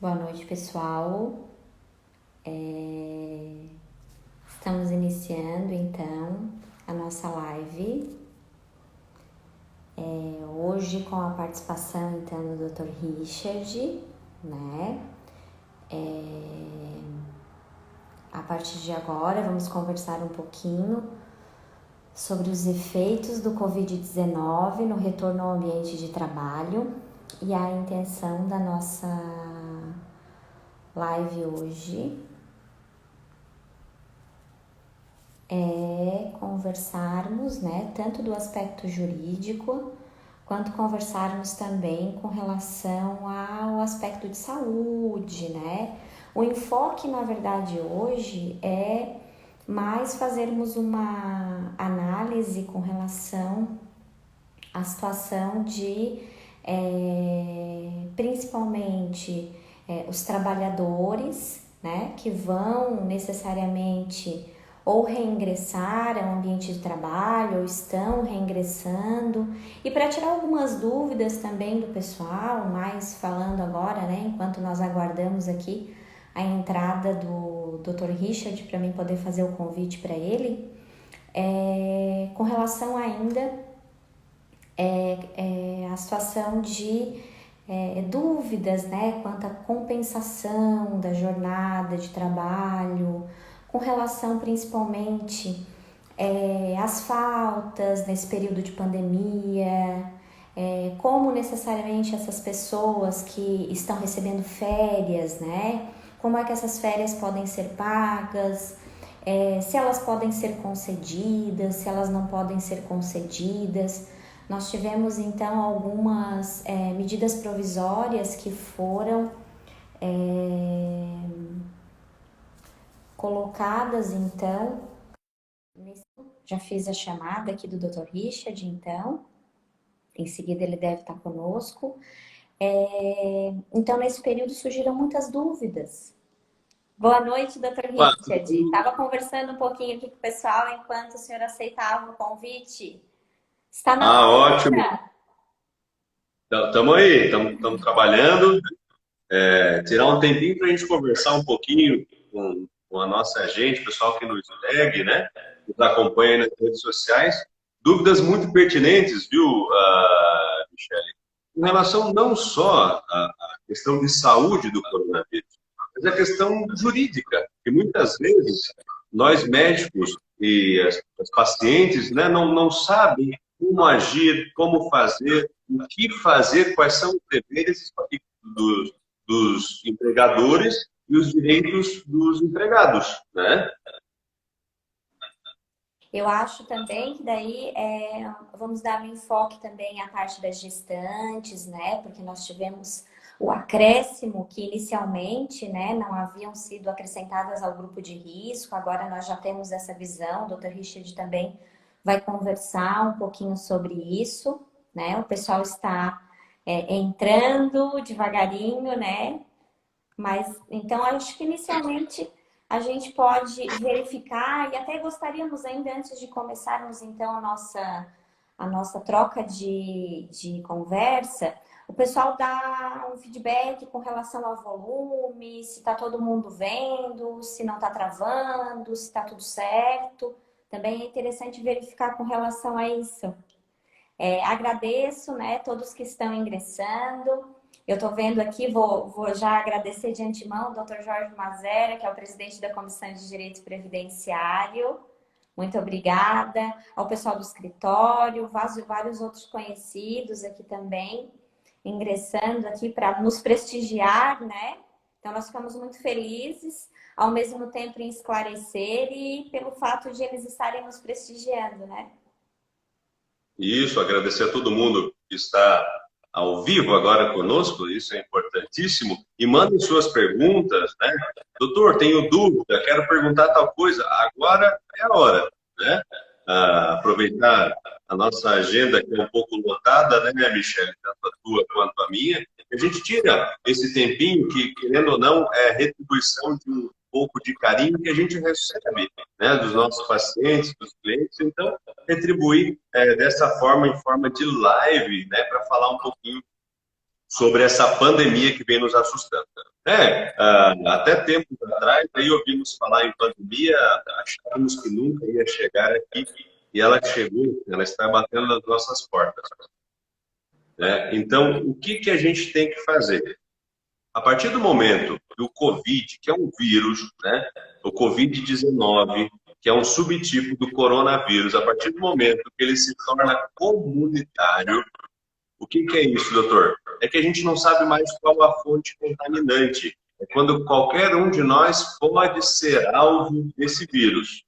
Boa noite, pessoal. Estamos iniciando então a nossa live. Hoje com a participação então do Dr. Richard, né? A partir de agora vamos conversar um pouquinho sobre os efeitos do Covid-19 no retorno ao ambiente de trabalho, e a intenção da nossa live hoje é conversarmos, né, tanto do aspecto jurídico, quanto conversarmos também com relação ao aspecto de saúde, né? O enfoque, na verdade, hoje é mais fazermos uma análise com relação à situação de, principalmente, os trabalhadores, né, que vão necessariamente ou reingressar ao ambiente de trabalho, ou estão reingressando, e para tirar algumas dúvidas também do pessoal, mais falando agora, né, enquanto nós aguardamos aqui a entrada do Dr. Richard para mim poder fazer o convite para ele, com relação ainda a situação de dúvidas, né, quanto à compensação da jornada de trabalho, com relação principalmente às faltas nesse período de pandemia, como necessariamente essas pessoas que estão recebendo férias, né, como é que essas férias podem ser pagas, se elas podem ser concedidas, se elas não podem ser concedidas. Nós tivemos então algumas medidas provisórias que foram colocadas então. Já fiz a chamada aqui do Dr. Richard, então, em seguida ele deve estar conosco. Então, nesse período surgiram muitas dúvidas. Boa noite, Dr. Opa, Richard. Estava conversando um pouquinho aqui com o pessoal enquanto o senhor aceitava o convite. Está na ótimo. hora? Estamos aí, estamos trabalhando. Tirar um tempinho para a gente conversar um pouquinho com a nossa gente, o pessoal que nos segue, né? Nos acompanha nas redes sociais. Dúvidas muito pertinentes, viu, Michele? Em relação não só à questão de saúde do coronavírus, mas a questão jurídica, que muitas vezes nós médicos e as pacientes, né, não sabem como agir, como fazer, o que fazer, quais são os deveres dos empregadores e os direitos dos empregados, né? Eu acho também que daí vamos dar um enfoque também à parte das gestantes, né? Porque nós tivemos o acréscimo que inicialmente, né, não haviam sido acrescentadas ao grupo de risco. Agora nós já temos essa visão. O Dr. Richard também vai conversar um pouquinho sobre isso, né? O pessoal está entrando devagarinho, né? Mas então acho que inicialmente a gente pode verificar, e até gostaríamos ainda antes de começarmos então a nossa troca de conversa, o pessoal dá um feedback com relação ao volume, se está todo mundo vendo, se não está travando, se está tudo certo. Também é interessante verificar com relação a isso. Agradeço, né, todos que estão ingressando. Eu estou vendo aqui, vou já agradecer de antemão o Dr. Jorge Mazera, que é o presidente da Comissão de Direito Previdenciário. Muito obrigada. Ao pessoal do escritório, vários outros conhecidos aqui também, ingressando aqui para nos prestigiar, né? Então, nós ficamos muito felizes, ao mesmo tempo em esclarecer e pelo fato de eles estarem nos prestigiando, né? Isso, agradecer a todo mundo que está ao vivo agora conosco, isso é importantíssimo. E mandem suas perguntas, né? Doutor, tenho dúvida, quero perguntar tal coisa. Agora é a hora, né? Aproveitar a nossa agenda, que é um pouco lotada, né, Michele? Tanto a tua quanto a minha. A gente tira esse tempinho que, querendo ou não, é retribuição de um pouco de carinho que a gente recebe, né, dos nossos pacientes, dos clientes. Então, retribuir dessa forma, em forma de live, né, para falar um pouquinho sobre essa pandemia que vem nos assustando. Até tempos atrás, aí ouvimos falar em pandemia, achávamos que nunca ia chegar aqui, e ela chegou, ela está batendo nas nossas portas, né? Então, o que que a gente tem que fazer? A partir do momento do Covid, que é um vírus, né? O Covid-19, que é um subtipo do coronavírus, a partir do momento que ele se torna comunitário, o que que é isso, doutor? É que a gente não sabe mais qual a fonte contaminante. É quando qualquer um de nós pode ser alvo desse vírus,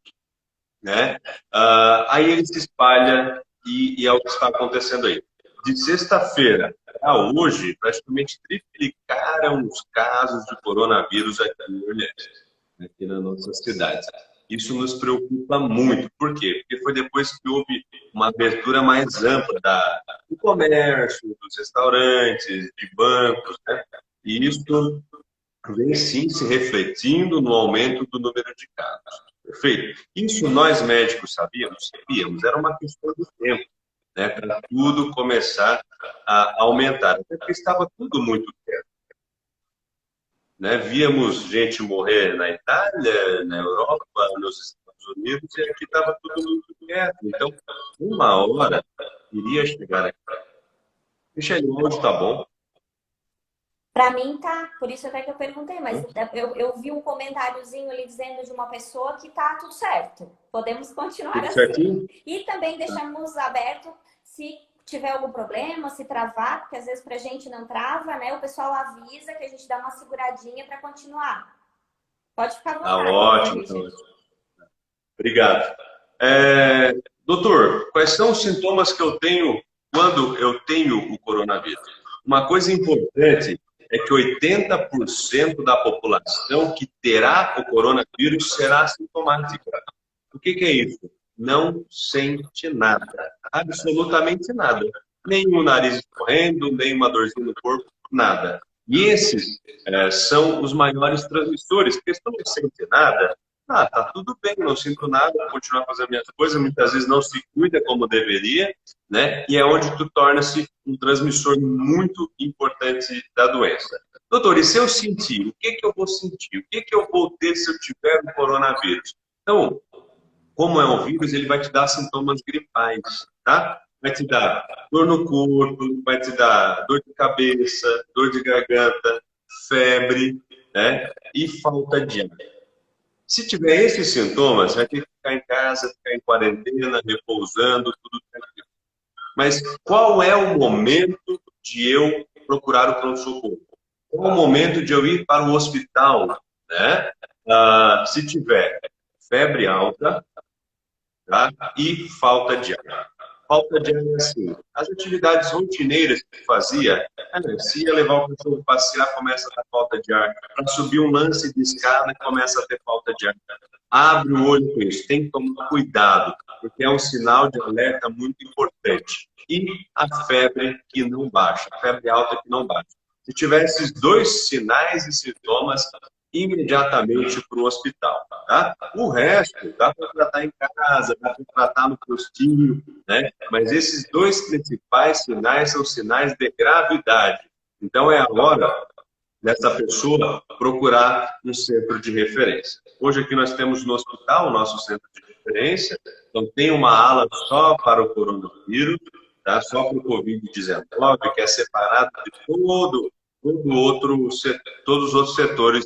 né? Aí ele se espalha e é o que está acontecendo aí. De sexta-feira a hoje, praticamente triplicaram os casos de coronavírus aqui em Orleans, aqui na nossa cidade. Isso nos preocupa muito. Por quê? Porque foi depois que houve uma abertura mais ampla do comércio, dos restaurantes, de bancos, né? E isso vem sim se refletindo no aumento do número de casos. Perfeito? Isso nós médicos sabíamos? Sabíamos. Era uma questão de tempo, né? Para tudo começar a aumentar. Até porque estava tudo muito perto, né? Víamos gente morrer na Itália, na Europa, nos Estados Unidos, e aqui estava tudo muito quieto. Então, uma hora iria chegar aqui. Michele, o áudio está bom? Para mim tá, por isso até que eu perguntei, mas eu vi um comentáriozinho ali dizendo de uma pessoa que tá tudo certo. Podemos continuar Tudo assim. certinho? E também deixamos aberto se tiver algum problema, se travar, porque às vezes pra gente não trava, né? O pessoal avisa que a gente dá uma seguradinha para continuar. Pode ficar à Tá vontade, doutor ótimo, tá Richard. ótimo. Obrigado. É, doutor, quais são os sintomas que eu tenho quando eu tenho o coronavírus? Uma coisa importante é que 80% da população que terá o coronavírus será assintomática. O que que é isso? Não sente nada, absolutamente nada. Nem o nariz escorrendo, nem uma dorzinha no corpo, nada. E esses são os maiores transmissores, porque se não sente nada, tá tudo bem, não sinto nada, vou continuar fazendo minhas coisas, muitas vezes não se cuida como deveria, né? E é onde tu torna-se um transmissor muito importante da doença. Doutor, e se eu sentir, o que que eu vou sentir? O que que eu vou ter se eu tiver o coronavírus? Então, como é um vírus, ele vai te dar sintomas gripais, tá? Vai te dar dor no corpo, vai te dar dor de cabeça, dor de garganta, febre, né? E falta de ar. Se tiver esses sintomas, vai ter que ficar em casa, ficar em quarentena, repousando, tudo tranquilo. Mas qual é o momento de eu procurar o pronto-socorro? Qual é o momento de eu ir para o hospital, né? Se tiver febre alta, tá? E falta de ar. Falta de ar é assim, as atividades rotineiras que fazia, se ia levar o cachorro passear, começa a ter falta de ar. Para subir um lance de escada, começa a ter falta de ar. Abre o olho com isso, tem que tomar cuidado, porque é um sinal de alerta muito importante. E a febre que não baixa, a febre alta que não baixa. Se tiver esses dois sinais e sintomas, imediatamente para o hospital, tá? O resto dá para tratar em casa, dá para tratar no postinho, né? Mas esses dois principais sinais são sinais de gravidade. Então é a hora dessa pessoa procurar um centro de referência. Hoje aqui nós temos no hospital o nosso centro de referência, então tem uma ala só para o coronavírus, tá? Só para o Covid-19, que é separado de todos os outros setores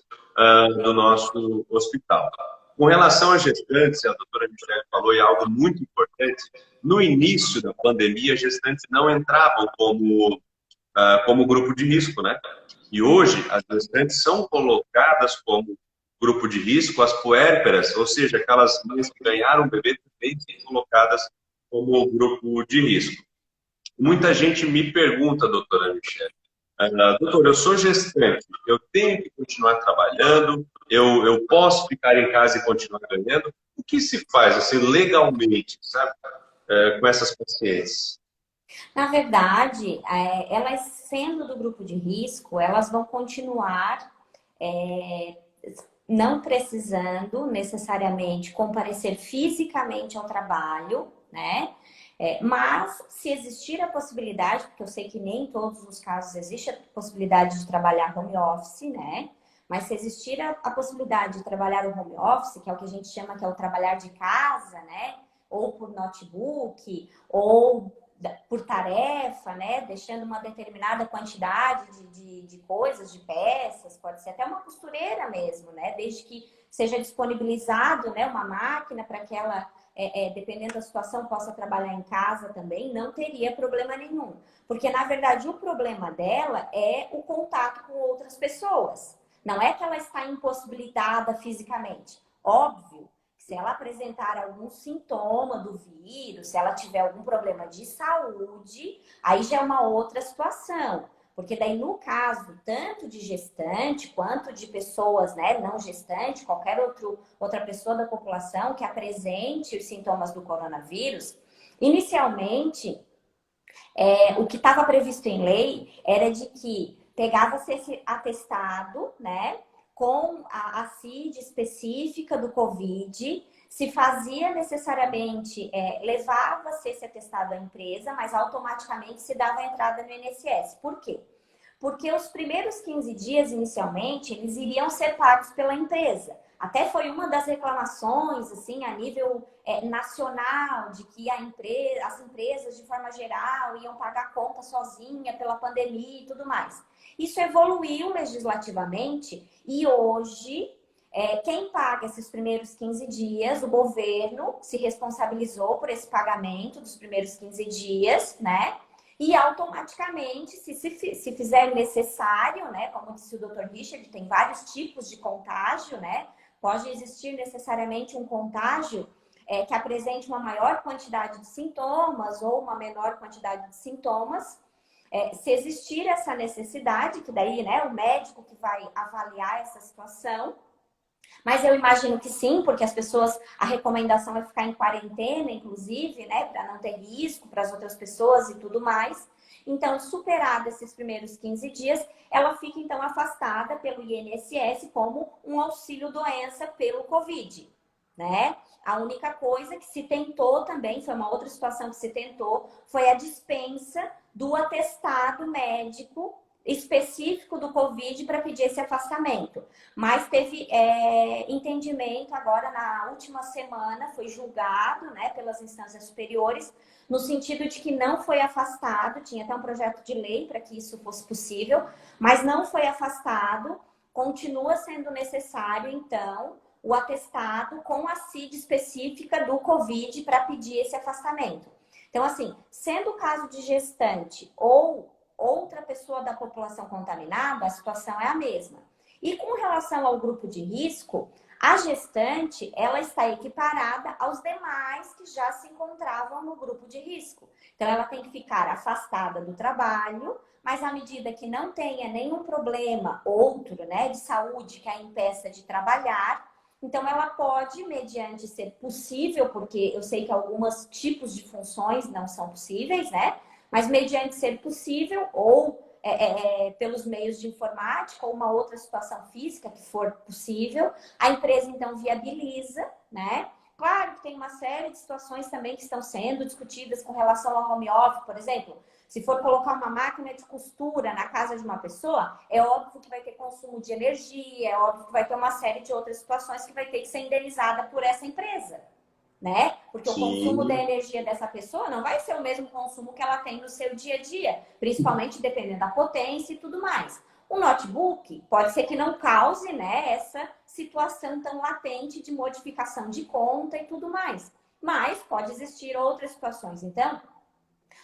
do nosso hospital. Com relação às gestantes, a doutora Michele falou em algo muito importante. No início da pandemia, as gestantes não entravam como grupo de risco, né? E hoje, as gestantes são colocadas como grupo de risco, as puérperas, ou seja, aquelas mães que ganharam o bebê também são colocadas como grupo de risco. Muita gente me pergunta, doutora Michele, doutor, eu sou gestante, eu tenho que continuar trabalhando, eu posso ficar em casa e continuar ganhando? O que se faz, assim, legalmente, sabe, com essas pacientes? Na verdade, elas sendo do grupo de risco, elas vão continuar não precisando necessariamente comparecer fisicamente ao trabalho, né? Mas se existir a possibilidade, porque eu sei que nem em todos os casos existe a possibilidade de trabalhar home office, né? Mas se existir a possibilidade de trabalhar o home office, que é o que a gente chama que é o trabalhar de casa, né? Ou por notebook, ou por tarefa, né? Deixando uma determinada quantidade de coisas, de peças, pode ser até uma costureira mesmo, né? Desde que seja disponibilizado, né, uma máquina para que ela, dependendo da situação, possa trabalhar em casa também, não teria problema nenhum. Porque, na verdade, o problema dela é o contato com outras pessoas. Não é que ela está impossibilitada fisicamente. Óbvio que se ela apresentar algum sintoma do vírus, se ela tiver algum problema de saúde, aí já é uma outra situação. Porque daí, no caso, tanto de gestante quanto de pessoas, né, não gestante, qualquer outra pessoa da população que apresente os sintomas do coronavírus, inicialmente, o que estava previsto em lei era de que pegava-se esse atestado, né, com a CID específica do Covid, se fazia necessariamente, levava-se esse atestado à empresa, mas automaticamente se dava a entrada no INSS. Por quê? Porque os primeiros 15 dias, inicialmente, eles iriam ser pagos pela empresa. Até foi uma das reclamações, assim, a nível nacional, de que as empresas, de forma geral, iam pagar a conta sozinha pela pandemia e tudo mais. Isso evoluiu legislativamente e hoje, quem paga esses primeiros 15 dias, o governo se responsabilizou por esse pagamento dos primeiros 15 dias, né? E automaticamente, se fizer necessário, né? Como disse o Dr. Richard, tem vários tipos de contágio, né? Pode existir necessariamente um contágio que apresente uma maior quantidade de sintomas ou uma menor quantidade de sintomas. Se existir essa necessidade, que daí, né, o médico que vai avaliar essa situação. Mas eu imagino que sim, porque as pessoas, a recomendação é ficar em quarentena, inclusive, né, para não ter risco para as outras pessoas e tudo mais. Então, superado esses primeiros 15 dias, ela fica então afastada pelo INSS como um auxílio-doença pelo Covid, né? A única coisa que se tentou também, foi uma outra situação que se tentou, foi a dispensa do atestado médico específico do Covid para pedir esse afastamento. Mas teve entendimento agora na última semana, foi julgado, né, pelas instâncias superiores, no sentido de que não foi afastado, tinha até um projeto de lei para que isso fosse possível, mas não foi afastado, continua sendo necessário, então, o atestado com a CID específica do Covid para pedir esse afastamento. Então, assim, sendo o caso de gestante ou outra pessoa da população contaminada, a situação é a mesma. E com relação ao grupo de risco, a gestante, ela está equiparada aos demais que já se encontravam no grupo de risco. Então, ela tem que ficar afastada do trabalho, mas à medida que não tenha nenhum problema outro, né, de saúde que a impeça de trabalhar, então ela pode, mediante ser possível, porque eu sei que alguns tipos de funções não são possíveis, né? Mas mediante ser possível, ou pelos meios de informática, ou uma outra situação física que for possível, a empresa então viabiliza, né? Claro que tem uma série de situações também que estão sendo discutidas com relação ao home office, por exemplo. Se for colocar uma máquina de costura na casa de uma pessoa, é óbvio que vai ter consumo de energia, é óbvio que vai ter uma série de outras situações que vai ter que ser indenizada por essa empresa, né? Porque o consumo da Sim. energia dessa pessoa não vai ser o mesmo consumo que ela tem no seu dia a dia, principalmente dependendo da potência e tudo mais. O notebook pode ser que não cause, né, essa situação tão latente de modificação de conta e tudo mais, mas pode existir outras situações. Então,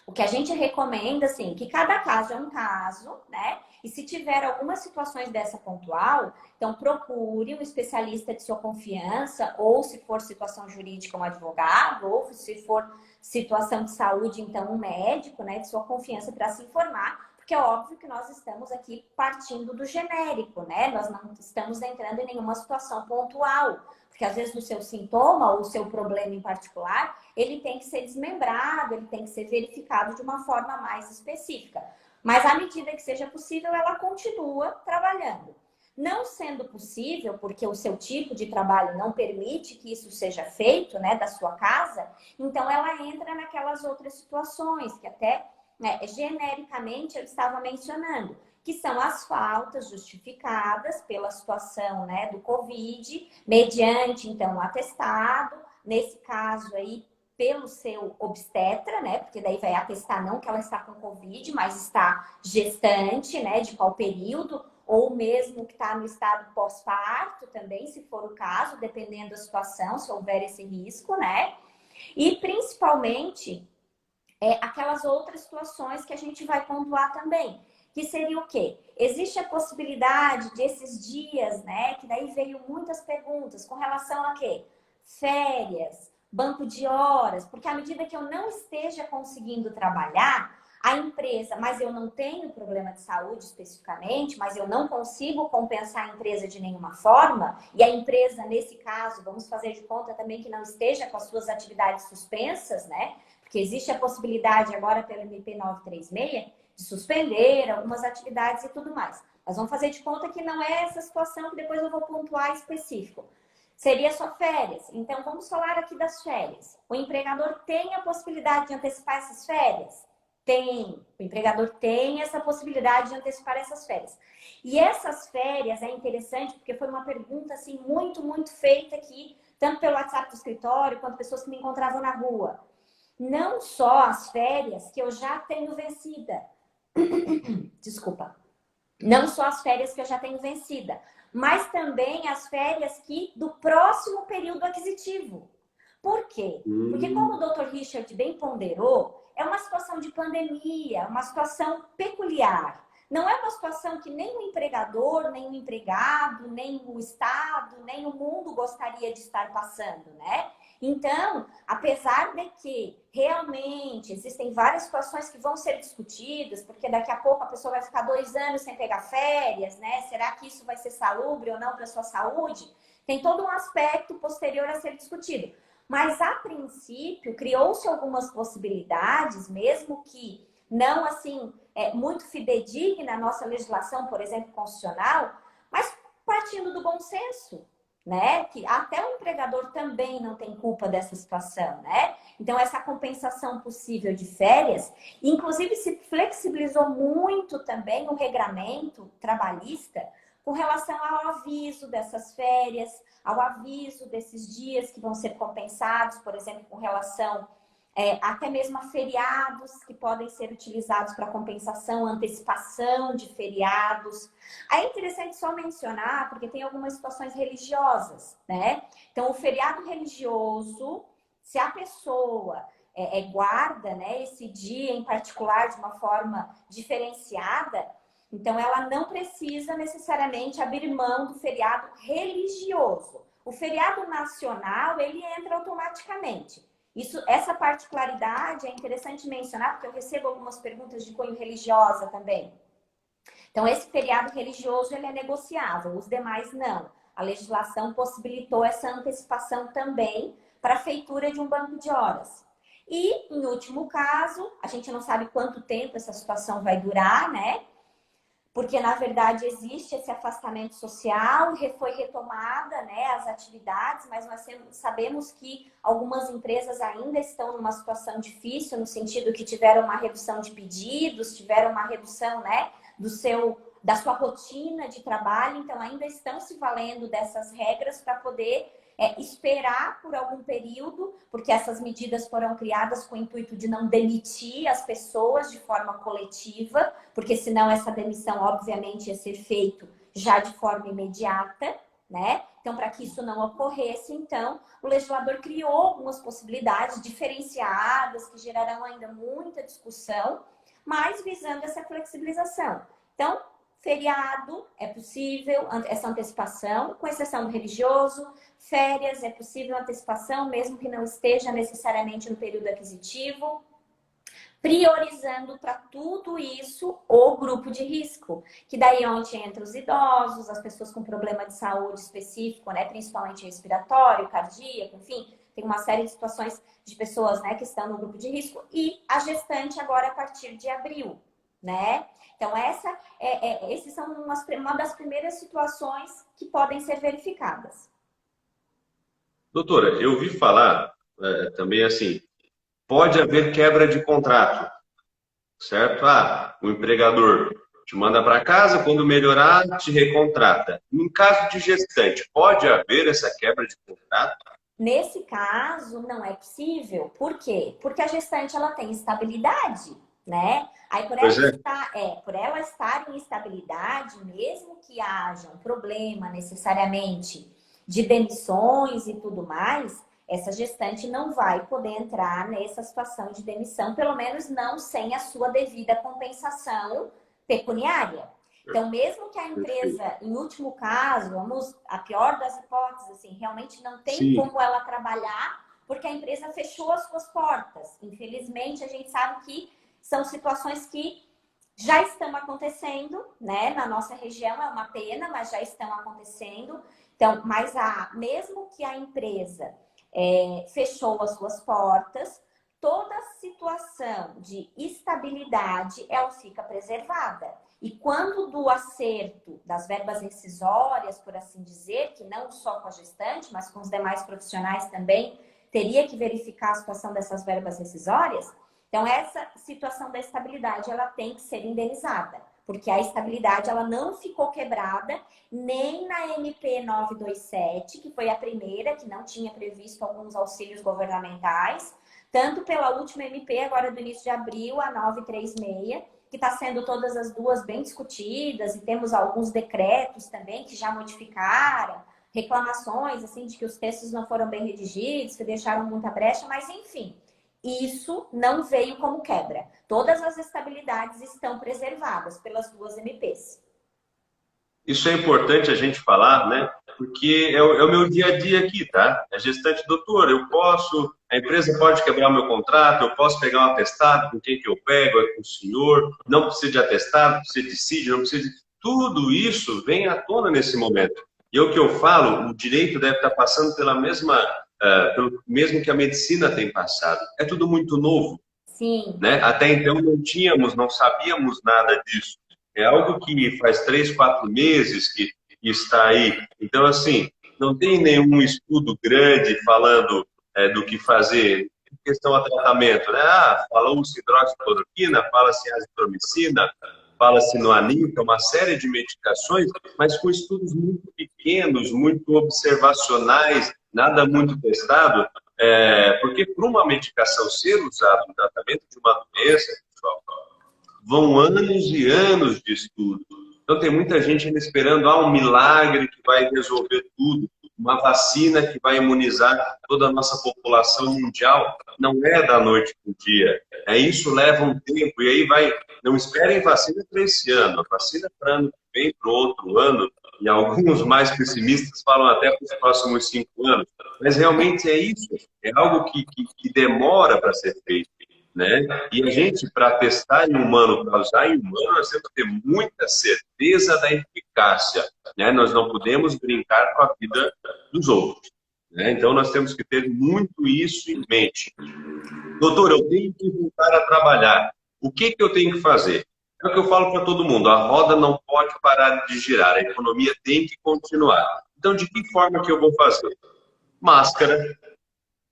o que a gente recomenda, assim, que cada caso é um caso, né? E se tiver algumas situações dessa pontual, então procure um especialista de sua confiança, ou se for situação jurídica, um advogado, ou se for situação de saúde, então um médico, né, de sua confiança para se informar, porque é óbvio que nós estamos aqui partindo do genérico, né? Nós não estamos entrando em nenhuma situação pontual, porque às vezes o seu sintoma ou o seu problema em particular, ele tem que ser desmembrado, ele tem que ser verificado de uma forma mais específica. Mas à medida que seja possível, ela continua trabalhando. Não sendo possível, porque o seu tipo de trabalho não permite que isso seja feito, né, da sua casa, então ela entra naquelas outras situações que até né, genericamente eu estava mencionando, que são as faltas justificadas pela situação, né, do Covid, mediante, então, o atestado, nesse caso aí, pelo seu obstetra, né, porque daí vai atestar não que ela está com Covid, mas está gestante, né, de qual período, ou mesmo que está no estado pós-parto também, se for o caso, dependendo da situação, se houver esse risco, né, e principalmente aquelas outras situações que a gente vai pontuar também, que seria o quê? Existe a possibilidade desses dias, né? Que daí veio muitas perguntas com relação a quê? Férias, banco de horas, porque à medida que eu não esteja conseguindo trabalhar, a empresa, mas eu não tenho problema de saúde especificamente, mas eu não consigo compensar a empresa de nenhuma forma, e a empresa, nesse caso, vamos fazer de conta também que não esteja com as suas atividades suspensas, né? Porque existe a possibilidade agora pelo MP 936 de suspender algumas atividades e tudo mais. Mas vamos fazer de conta que não é essa situação que depois eu vou pontuar específico. Seria só férias. Então, vamos falar aqui das férias. O empregador tem a possibilidade de antecipar essas férias? Tem. O empregador tem essa possibilidade de antecipar essas férias. E essas férias é interessante porque foi uma pergunta assim muito feita aqui, tanto pelo WhatsApp do escritório quanto pessoas que me encontravam na rua. Não só as férias que eu já tenho vencida. Desculpa. Não só as férias que eu já tenho vencida, mas também as férias que do próximo período aquisitivo. Por quê? Porque como o Dr. Richard bem ponderou, é uma situação de pandemia, uma situação peculiar. Não é uma situação que nem o empregador, nem o empregado, nem o Estado, nem o mundo gostaria de estar passando, né? Então, apesar de que realmente existem várias situações que vão ser discutidas, porque daqui a pouco a pessoa vai ficar 2 anos sem pegar férias, né? Será que isso vai ser salubre ou não para a sua saúde? Tem todo um aspecto posterior a ser discutido. Mas, a princípio, criou-se algumas possibilidades, mesmo que não, assim, muito fidedigna a nossa legislação, por exemplo, constitucional, mas partindo do bom senso, né? Que até o empregador também não tem culpa dessa situação, né? Então, essa compensação possível de férias, inclusive se flexibilizou muito também o regramento trabalhista com relação ao aviso dessas férias, ao aviso desses dias que vão ser compensados, por exemplo, com relação até mesmo a feriados que podem ser utilizados para compensação, antecipação de feriados. Aí é interessante só mencionar, porque tem algumas situações religiosas, né? Então, o feriado religioso, se a pessoa guarda, né, esse dia em particular de uma forma diferenciada, então ela não precisa necessariamente abrir mão do feriado religioso. O feriado nacional, ele entra automaticamente. Essa particularidade é interessante mencionar, porque eu recebo algumas perguntas de cunho religiosa também. Então, esse feriado religioso, ele é negociável, os demais não. A legislação possibilitou essa antecipação também para a feitura de um banco de horas. E, em último caso, a gente não sabe quanto tempo essa situação vai durar, né? Porque, na verdade, existe esse afastamento social, foi retomada, né, as atividades, mas nós sabemos que algumas empresas ainda estão numa situação difícil, no sentido que tiveram uma redução de pedidos, tiveram uma redução, né, da sua rotina de trabalho, então ainda estão se valendo dessas regras para poder esperar por algum período, porque essas medidas foram criadas com o intuito de não demitir as pessoas de forma coletiva, porque senão essa demissão, obviamente, ia ser feita já de forma imediata, né? Então, para que isso não ocorresse, então, o legislador criou algumas possibilidades diferenciadas, que gerarão ainda muita discussão, mas visando essa flexibilização. Então, feriado é possível essa antecipação, com exceção do religioso. Férias é possível antecipação, mesmo que não esteja necessariamente no período aquisitivo. Priorizando para tudo isso o grupo de risco, que daí é onde entra os idosos, as pessoas com problema de saúde específico, né, principalmente respiratório, cardíaco, enfim, tem uma série de situações de pessoas, né, que estão no grupo de risco, e a gestante agora a partir de abril, né? Então, esses são uma das primeiras situações que podem ser verificadas. Doutora, eu ouvi falar também assim, pode haver quebra de contrato. certo? Ah, o empregador te manda para casa, quando melhorar, te recontrata. Em caso de gestante, pode haver essa quebra de contrato? Nesse caso, não é possível. Por quê? Porque a gestante ela tem estabilidade, né? Aí Pois é. por ela estar em estabilidade, mesmo que haja um problema necessariamente de demissões e tudo mais, essa gestante não vai poder entrar nessa situação de demissão, pelo menos não sem a sua devida compensação pecuniária. Então, mesmo que a Perfeito. empresa, em último caso, vamos, a pior das hipóteses, assim, realmente não tem Sim, como ela trabalhar, porque a empresa fechou as suas portas. Infelizmente, a gente sabe que são situações que já estão acontecendo, né? Na nossa região é uma pena, mas já estão acontecendo. Então, mesmo que a empresa fechou as suas portas, toda situação de estabilidade ela fica preservada. E quando do acerto das verbas rescisórias, por assim dizer, que não só com a gestante, mas com os demais profissionais também, teria que verificar a situação dessas verbas rescisórias. Então, essa situação da estabilidade, ela tem que ser indenizada, porque a estabilidade, ela não ficou quebrada nem na MP 927, que foi a primeira, que não tinha previsto alguns auxílios governamentais, tanto pela última MP, agora do início de abril, a 936, que está sendo todas as duas bem discutidas, e temos alguns decretos também que já modificaram, reclamações, assim, de que os textos não foram bem redigidos, que deixaram muita brecha, mas enfim, isso não veio como quebra. Todas as estabilidades estão preservadas pelas duas MPs. isso é importante a gente falar, né? Porque é o meu dia a dia aqui, tá? A gestante, doutor, a empresa pode quebrar o meu contrato, eu posso pegar um atestado, com quem que eu pego, é com o senhor, não precisa de atestado, precisa de CID, não precisa de... Tudo isso vem à tona nesse momento. E é o que eu falo, o direito deve estar passando pela mesma, pelo mesmo que a medicina tem passado. É tudo muito novo, Sim, né? Até então não sabíamos nada disso. É algo que faz 3, 4 meses que está aí. Então, assim, não tem nenhum estudo grande falando do que fazer em questão a tratamento, né? Ah, falou-se hidroxicloroquina, fala-se azitromicina, fala-se no Aninca, uma série de medicações, mas com estudos muito pequenos, muito observacionais, nada muito testado. Porque para uma medicação ser usada no tratamento de uma doença, pessoal, vão anos e anos de estudo. Então tem muita gente ainda esperando um milagre que vai resolver tudo, uma vacina que vai imunizar toda a nossa população mundial. Não é da noite para o dia. Isso leva um tempo, e aí não esperem vacina para esse ano, a vacina para ano que vem, para o outro ano, e alguns mais pessimistas falam até para os próximos 5 anos. Mas realmente é isso, é algo que demora para ser feito, né? E a gente, para testar em humano, para usar em humano, nós temos que ter muita certeza da eficácia, né? Nós não podemos brincar com a vida dos outros, né? Então, nós temos que ter muito isso em mente. Doutor, eu tenho que voltar a trabalhar. O que eu tenho que fazer? É o que eu falo para todo mundo, a roda não pode parar de girar, a economia tem que continuar. Então, de que forma que eu vou fazer? Máscara,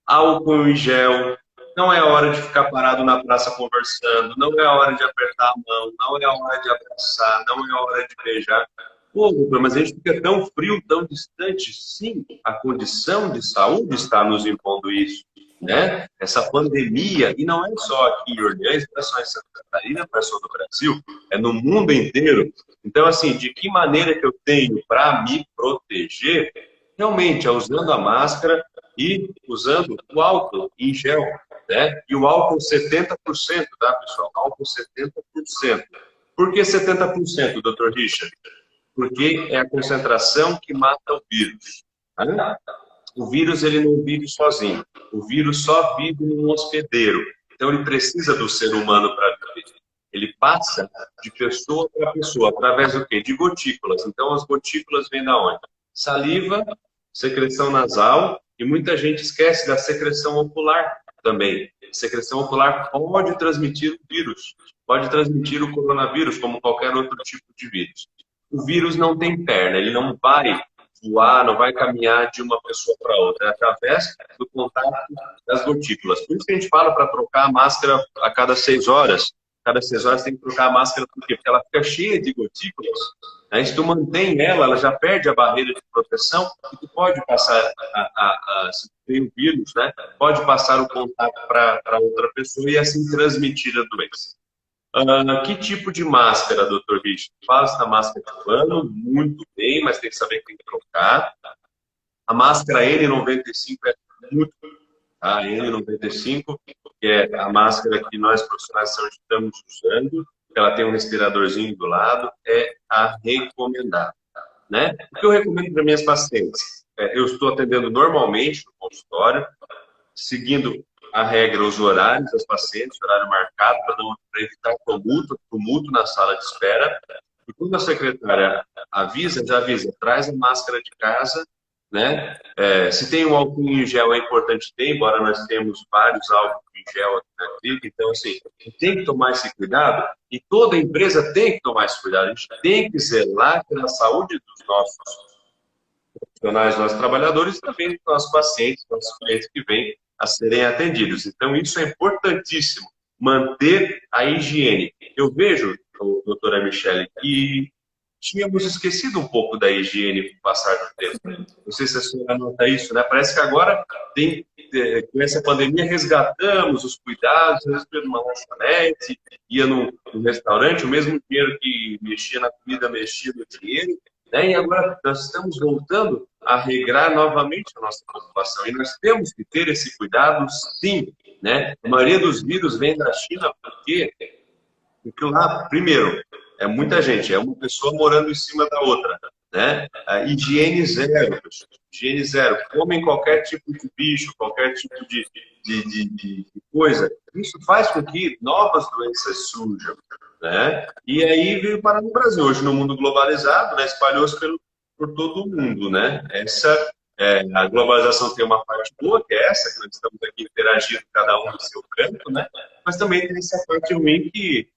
álcool em gel, não é a hora de ficar parado na praça conversando, não é a hora de apertar a mão, não é a hora de abraçar, não é a hora de beijar. Pô, doutor, mas a gente fica tão frio, tão distante. Sim, a condição de saúde está nos impondo isso, né? Essa pandemia, e não é só aqui em Orleans, não é só em Santa Catarina, não é só no Brasil, é no mundo inteiro. Então, assim, de que maneira que eu tenho para me proteger? Realmente, é usando a máscara e usando o álcool em gel, né? E o álcool 70%, tá, pessoal? Álcool 70%. Por que 70%, doutor Richard? Porque é a concentração que mata o vírus. Tá? O vírus, ele não vive sozinho. O vírus só vive num hospedeiro. Então, ele precisa do ser humano para viver. Ele passa de pessoa para pessoa, através do quê? De gotículas. Então, as gotículas vêm da onde? Saliva, secreção nasal, e muita gente esquece da secreção ocular também. Secreção ocular pode transmitir o vírus, pode transmitir o coronavírus, como qualquer outro tipo de vírus. O vírus não tem perna, ele não vai voar, não vai caminhar de uma pessoa para outra, é através do contato das gotículas. Por isso que a gente fala para trocar a máscara a cada 6 horas, cada 6 horas tem que trocar a máscara, por quê? Porque ela fica cheia de gotículas, né? Se tu mantém ela, ela já perde a barreira de proteção e tu pode passar, se tem o vírus, né? Pode passar o contato para outra pessoa e assim transmitir a doença. Que tipo de máscara, doutor Rich? Fala essa máscara de pano, muito bem, mas tem que saber que tem que trocar. A máscara N95 é muito, tá? A N95, que é a máscara que nós profissionais de saúde estamos usando, ela tem um respiradorzinho do lado, é a recomendada, né? O que eu recomendo para minhas pacientes? Eu estou atendendo normalmente no consultório, seguindo a regra, os horários das pacientes, horário marcado, para evitar tumulto na sala de espera. E quando a secretária avisa, já avisa, traz a máscara de casa, né? Se tem um álcool em gel, é importante ter, embora nós temos vários álcool em gel aqui na clínica, então, assim, tem que tomar esse cuidado e toda empresa tem que tomar esse cuidado. A gente tem que zelar pela saúde dos nossos profissionais, nossos trabalhadores e também dos nossos pacientes, nossos clientes que vêm a serem atendidos. Então, isso é importantíssimo, manter a higiene. Eu vejo, doutora Michele, que tínhamos esquecido um pouco da higiene com o passar do tempo. Não sei se a senhora nota isso, né? Parece que agora, com essa pandemia, resgatamos os cuidados, às vezes ia numa lanchonete, ia num restaurante, o mesmo dinheiro que mexia na comida, mexia no dinheiro, né? E agora nós estamos voltando a regrar novamente a nossa população. E nós temos que ter esse cuidado, sim, né? A maioria dos vírus vem da China, porque lá, primeiro, é muita gente, é uma pessoa morando em cima da outra, né? A higiene zero, pessoal. Higiene zero. Comem qualquer tipo de bicho, qualquer tipo de coisa. Isso faz com que novas doenças surjam, né? E aí veio parar no Brasil. Hoje, no mundo globalizado, né, espalhou-se por todo o mundo, né? A globalização tem uma parte boa, que é essa, que nós estamos aqui interagindo, cada um no seu canto, né? Mas também tem essa parte ruim que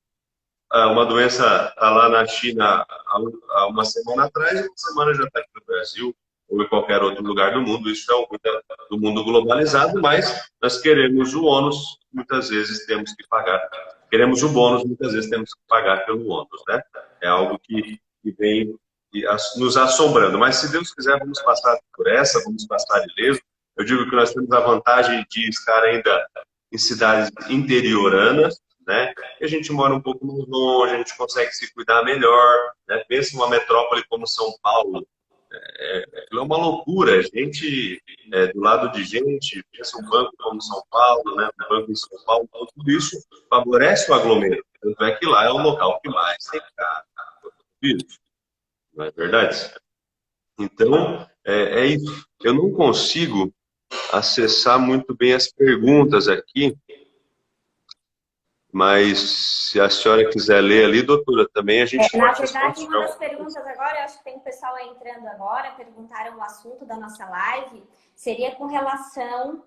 uma doença está lá na China há uma semana atrás e uma semana já está aqui no Brasil ou em qualquer outro lugar do mundo. Isso é o do mundo globalizado, mas nós queremos o ônus, muitas vezes temos que pagar. Queremos o bônus, muitas vezes temos que pagar pelo ônus, né? É algo que vem nos assombrando. Mas se Deus quiser, vamos passar por essa, vamos passar ileso. Eu digo que nós temos a vantagem de estar ainda em cidades interioranas, né? E a gente mora um pouco mais longe, a gente consegue se cuidar melhor, né? Pensa em uma metrópole como São Paulo, é uma loucura, gente do lado de gente, pensa um banco como São Paulo, né? Um banco em São Paulo, então, tudo isso favorece o aglomero, tanto é que lá é o local que mais tem vírus, não é verdade? Então, é isso. Eu não consigo acessar muito bem as perguntas aqui, mas se a senhora quiser ler ali, doutora, também a gente Na pode verdade, responder. uma das perguntas agora, eu acho que tem pessoal entrando agora, perguntaram o assunto da nossa live, seria com relação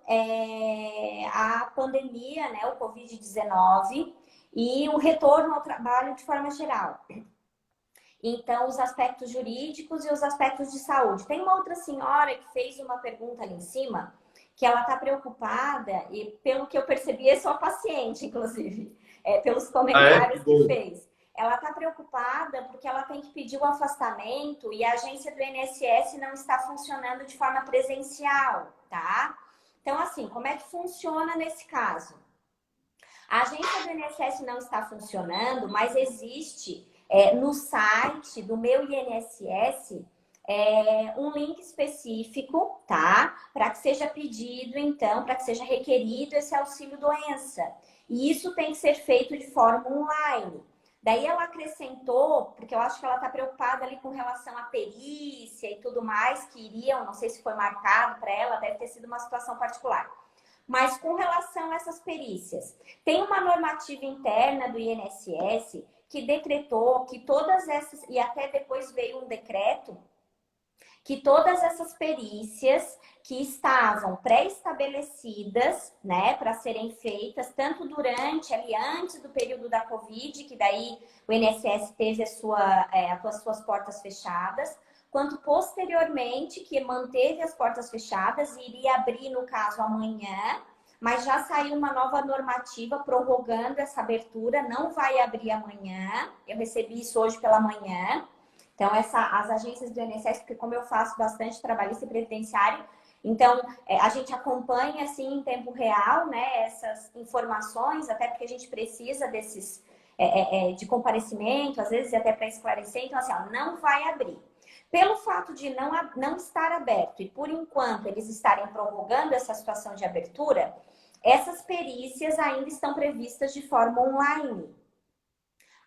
à pandemia, né, o Covid-19, e o retorno ao trabalho de forma geral. Então, os aspectos jurídicos e os aspectos de saúde. Tem uma outra senhora que fez uma pergunta ali em cima, que ela está preocupada, e pelo que eu percebi, é sua paciente, inclusive, pelos comentários que fez. Ela está preocupada porque ela tem que pedir o afastamento e a agência do INSS não está funcionando de forma presencial, tá? Então, assim, como é que funciona nesse caso? A agência do INSS não está funcionando, mas existe no site do meu INSS um link específico, tá? Para que seja pedido, então, para que seja requerido esse auxílio doença. E isso tem que ser feito de forma online. Daí ela acrescentou, porque eu acho que ela está preocupada ali com relação à perícia e tudo mais, que iriam, não sei se foi marcado para ela, deve ter sido uma situação particular. Mas com relação a essas perícias, tem uma normativa interna do INSS que decretou que todas essas, e até depois veio um decreto, que todas essas perícias que estavam pré-estabelecidas, né, para serem feitas, tanto durante, ali antes do período da Covid, que daí o INSS teve as suas portas fechadas, quanto posteriormente, que manteve as portas fechadas e iria abrir, no caso, amanhã, mas já saiu uma nova normativa prorrogando essa abertura, não vai abrir amanhã. Eu recebi isso hoje pela manhã. Então, as agências do INSS, porque como eu faço bastante trabalhista e previdenciário, então a gente acompanha assim em tempo real, né, essas informações, até porque a gente precisa desses de comparecimento, às vezes até para esclarecer. Então, assim, ó, não vai abrir. Pelo fato de não estar aberto e por enquanto eles estarem prorrogando essa situação de abertura, essas perícias ainda estão previstas de forma online.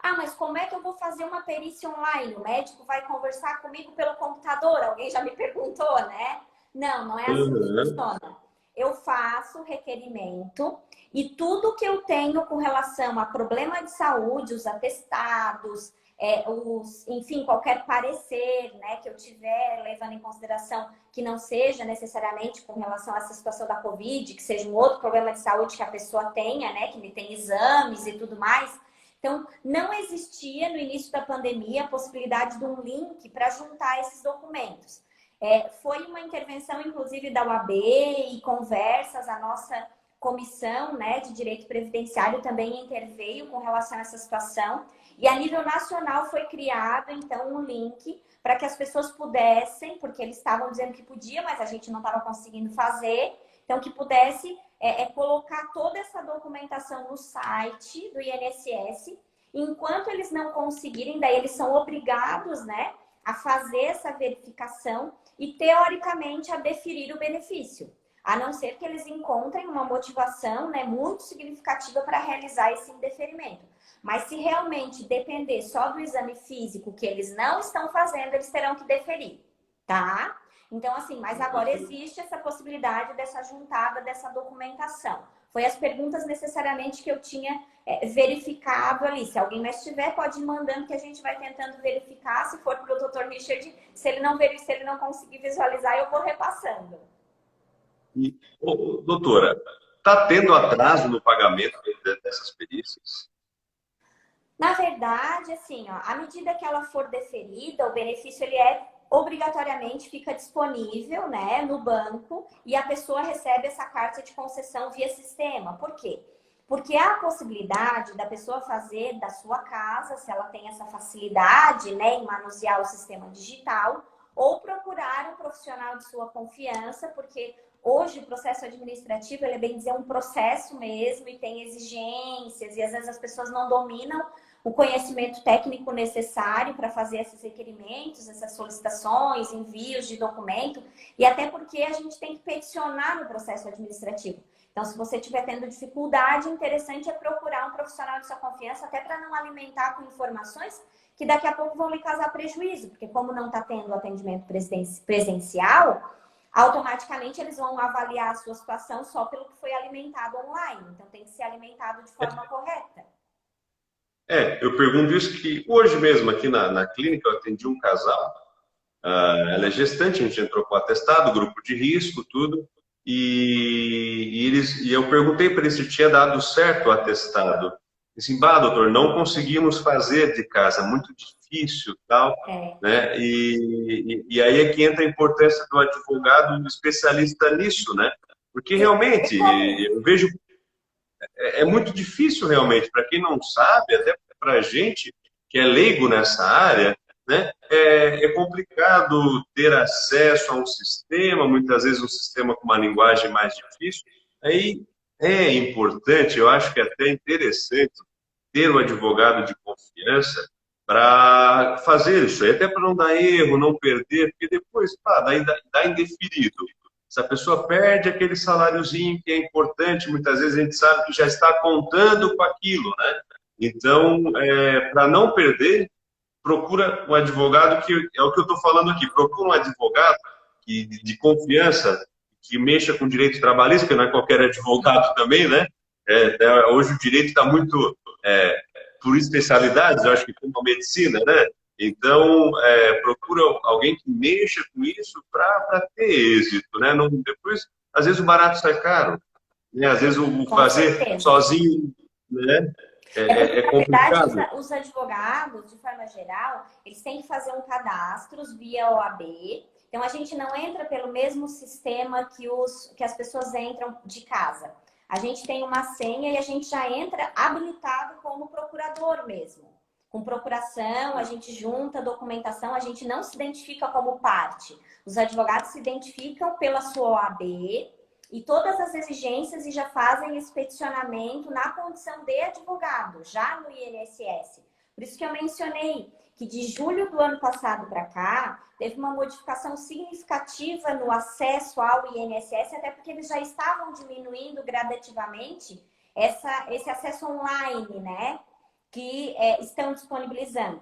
Ah, mas como é que eu vou fazer uma perícia online? O médico vai conversar comigo pelo computador? Alguém já me perguntou, né? Não, não é assim que Uhum. funciona. Eu faço o requerimento e tudo que eu tenho com relação a problema de saúde, os atestados, enfim, qualquer parecer, né, que eu tiver levando em consideração que não seja necessariamente com relação a essa situação da Covid, que seja um outro problema de saúde que a pessoa tenha, né, que me tem exames e tudo mais. Então, não existia no início da pandemia a possibilidade de um link para juntar esses documentos. Foi uma intervenção, inclusive, da UAB e conversas, a nossa comissão, né, de direito previdenciário também interveio com relação a essa situação. E a nível nacional foi criado, então, um link para que as pessoas pudessem, porque eles estavam dizendo que podia, mas a gente não estava conseguindo fazer, então que pudesse colocar toda essa documentação no site do INSS. Enquanto eles não conseguirem, daí eles são obrigados, né, a fazer essa verificação e, teoricamente, a deferir o benefício. A não ser que eles encontrem uma motivação, né, muito significativa para realizar esse indeferimento. Mas se realmente depender só do exame físico, que eles não estão fazendo, eles terão que deferir, tá? Então, assim, mas agora existe essa possibilidade dessa juntada, dessa documentação. Foi as perguntas necessariamente que eu tinha verificado ali. Se alguém mais tiver, pode ir mandando que a gente vai tentando verificar. Se for para o Dr. Richard, se ele não conseguir visualizar, eu vou repassando. E, doutora, está tendo atraso no pagamento dessas perícias? Na verdade, assim, ó, à medida que ela for deferida, o benefício ele obrigatoriamente fica disponível, né, no banco e a pessoa recebe essa carta de concessão via sistema. Por quê? Porque há a possibilidade da pessoa fazer da sua casa, se ela tem essa facilidade, né, em manusear o sistema digital, ou procurar um profissional de sua confiança, porque hoje o processo administrativo, ele é bem dizer um processo mesmo e tem exigências e às vezes as pessoas não dominam o conhecimento técnico necessário para fazer esses requerimentos, essas solicitações, envios de documento, e até porque a gente tem que peticionar no processo administrativo. Então, se você estiver tendo dificuldade, interessante é procurar um profissional de sua confiança, até para não alimentar com informações que daqui a pouco vão lhe causar prejuízo, porque como não está tendo atendimento presencial, automaticamente eles vão avaliar a sua situação só pelo que foi alimentado online. Então, tem que ser alimentado de forma correta. Eu pergunto isso que hoje mesmo aqui na clínica eu atendi um casal. Ela é gestante, a gente entrou com atestado, grupo de risco, tudo. E eu perguntei para eles se tinha dado certo o atestado. Assim, bah, doutor, não conseguimos fazer de casa, muito difícil, tal, É. né? E aí é que entra a importância do advogado especialista nisso, né? Porque realmente eu vejo é muito difícil realmente para quem não sabe, até para a gente que é leigo nessa área, né? É complicado ter acesso a um sistema, muitas vezes um sistema com uma linguagem mais difícil. Aí é importante, eu acho que é até interessante ter um advogado de confiança para fazer isso, até para não dar erro, não perder, porque depois, pá, dá indeferido. Se a pessoa perde aquele saláriozinho que é importante, muitas vezes a gente sabe que já está contando com aquilo, né? Então, para não perder, procura um advogado, que é o que eu estou falando aqui, procura um advogado de confiança, que mexa com direito trabalhista, que não é qualquer advogado também, né? Hoje o direito está muito por especialidades, eu acho que como a medicina, né? Então, procura alguém que mexa com isso para ter êxito, né? Não, depois, às vezes o barato sai caro, né? Às vezes o Com fazer certeza. sozinho, né? Porque, É na verdade, complicado. os advogados, de forma geral, eles têm que fazer um cadastro via OAB. Então, a gente não entra pelo mesmo sistema que as pessoas entram de casa. a gente tem uma senha e a gente já entra habilitado como procurador mesmo. Com procuração, a gente junta documentação, a gente não se identifica como parte. Os advogados se identificam pela sua OAB e todas as exigências e já fazem esse peticionamento na condição de advogado, já no INSS. Por isso que eu mencionei que de julho do ano passado para cá, teve uma modificação significativa no acesso ao INSS, até porque eles já estavam diminuindo gradativamente esse acesso online, né? Que estão disponibilizando.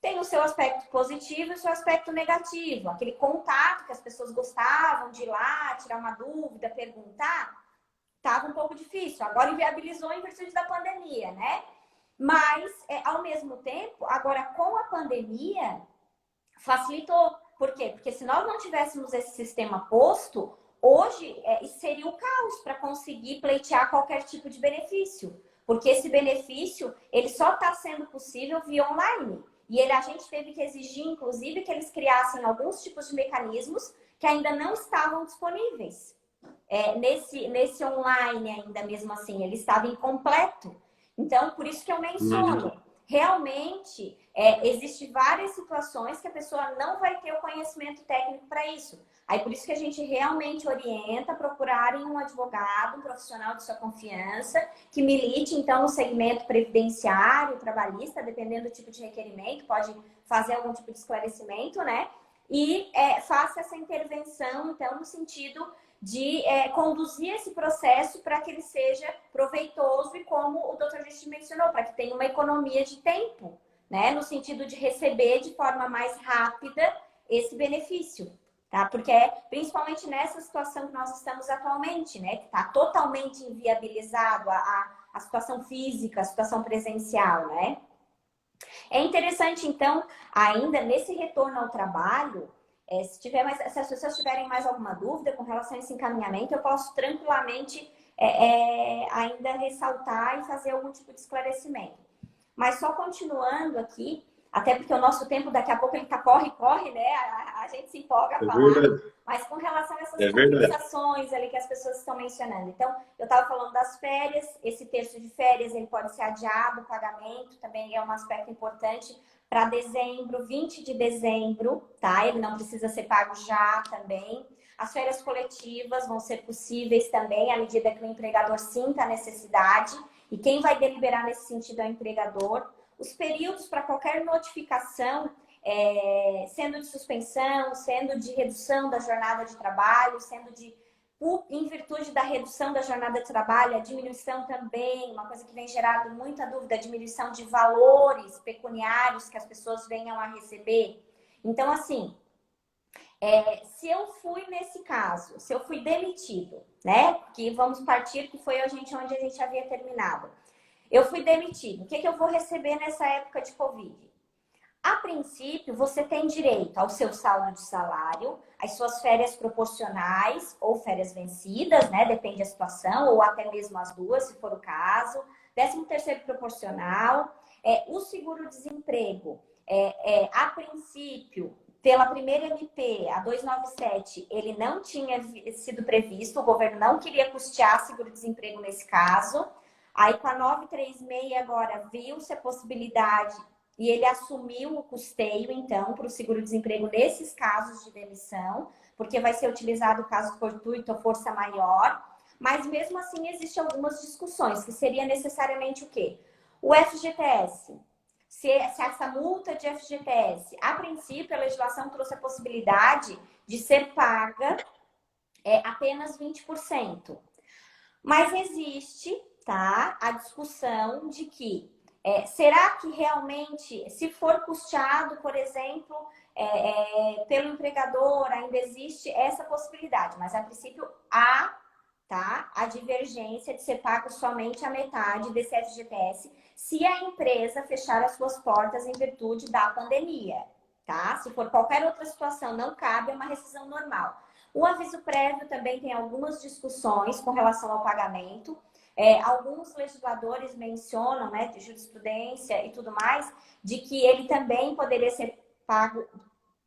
Tem o seu aspecto positivo e o seu aspecto negativo. Aquele contato que as pessoas gostavam de ir lá, tirar uma dúvida, perguntar, estava um pouco difícil. Agora inviabilizou em virtude da pandemia, né? Mas, ao mesmo tempo, agora com a pandemia, facilitou. Por quê? Porque se nós não tivéssemos esse sistema posto, hoje seria o caos para conseguir pleitear qualquer tipo de benefício. Porque esse benefício, ele só está sendo possível via online. E a gente teve que exigir, inclusive, que eles criassem alguns tipos de mecanismos que ainda não estavam disponíveis. Nesse online ainda mesmo assim, ele estava incompleto. Então, por isso que eu menciono, realmente, existem várias situações que a pessoa não vai ter o conhecimento técnico para isso. Aí, por isso que a gente realmente orienta a procurarem um advogado, um profissional de sua confiança, que milite, então, no segmento previdenciário, trabalhista, dependendo do tipo de requerimento, pode fazer algum tipo de esclarecimento, né? E faça essa intervenção, então, no sentido de conduzir esse processo para que ele seja proveitoso e como o Dr. Justin mencionou, para que tenha uma economia de tempo, né? No sentido de receber de forma mais rápida esse benefício, tá? Porque principalmente nessa situação que nós estamos atualmente, né? Que está totalmente inviabilizado a situação física, a situação presencial, né? É interessante, então, ainda nesse retorno ao trabalho, se as pessoas tiverem mais alguma dúvida com relação a esse encaminhamento, eu posso tranquilamente ainda ressaltar e fazer algum tipo de esclarecimento. Mas só continuando aqui, até porque o nosso tempo daqui a pouco ele tá corre, né? A gente se empolga a falar. Verdade. Mas com relação a essas Verdade. compensações ali que as pessoas estão mencionando. Então, eu estava falando das férias, esse terço de férias ele pode ser adiado, o pagamento também é um aspecto importante para dezembro, 20 de dezembro, tá? Ele não precisa ser pago já também. As férias coletivas vão ser possíveis também, à medida que o empregador sinta a necessidade. E quem vai deliberar nesse sentido é o empregador. Os períodos para qualquer notificação, sendo de suspensão, sendo de redução da jornada de trabalho, sendo em virtude da redução da jornada de trabalho, a diminuição também, uma coisa que vem gerando muita dúvida, a diminuição de valores pecuniários que as pessoas venham a receber. Então, assim, se eu fui nesse caso, se eu fui demitido, né? Que vamos partir que foi onde a gente havia terminado. Eu fui demitido. O que eu vou receber nessa época de Covid? A princípio, você tem direito ao seu saldo de salário, às suas férias proporcionais ou férias vencidas, né? Depende da situação, ou até mesmo as duas, se for o caso. 13º proporcional. O seguro-desemprego, a princípio, pela primeira MP, a 297, ele não tinha sido previsto, o governo não queria custear seguro-desemprego nesse caso. Aí, com a 936 agora, viu-se a possibilidade e ele assumiu o custeio, então, para o seguro-desemprego nesses casos de demissão, porque vai ser utilizado caso fortuito ou força maior. Mas, mesmo assim, existem algumas discussões, que seria necessariamente o quê? O FGTS. Se essa multa de FGTS, a princípio, a legislação trouxe a possibilidade de ser paga apenas 20%. Mas existe, tá, a discussão de que será que realmente, se for custeado, por exemplo, pelo empregador, ainda existe essa possibilidade, mas a princípio há, tá, a divergência de ser pago somente a metade desse FGTS se a empresa fechar as suas portas em virtude da pandemia, tá? Se for qualquer outra situação, não cabe uma rescisão normal. O aviso prévio também tem algumas discussões com relação ao pagamento. Alguns legisladores mencionam, né, de jurisprudência e tudo mais, de que ele também poderia ser pago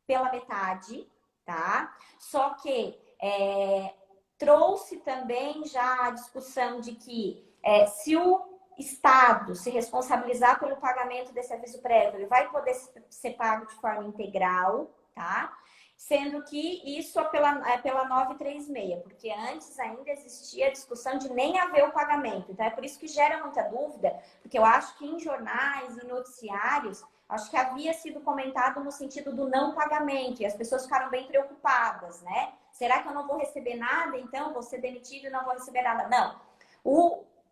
pela metade, tá? Só que trouxe também já a discussão de que se o Estado se responsabilizar pelo pagamento desse aviso prévio, ele vai poder ser pago de forma integral, tá? Sendo que isso é pela 936, porque antes ainda existia a discussão de nem haver o pagamento. Então, é por isso que gera muita dúvida, porque eu acho que em jornais, em noticiários, acho que havia sido comentado no sentido do não pagamento, e as pessoas ficaram bem preocupadas, né? Será que eu não vou receber nada, então? Vou ser demitido e não vou receber nada? Não.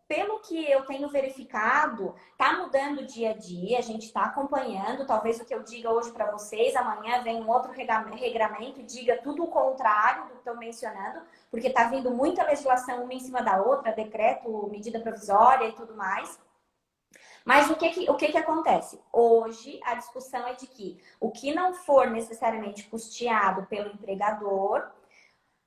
Pelo que eu tenho verificado, está mudando dia a dia, a gente está acompanhando. Talvez o que eu diga hoje para vocês, amanhã vem um outro regramento e diga tudo o contrário do que estou mencionando, porque está vindo muita legislação uma em cima da outra, decreto, medida provisória e tudo mais. Mas o que acontece? Hoje, a discussão é de que o que não for necessariamente custeado pelo empregador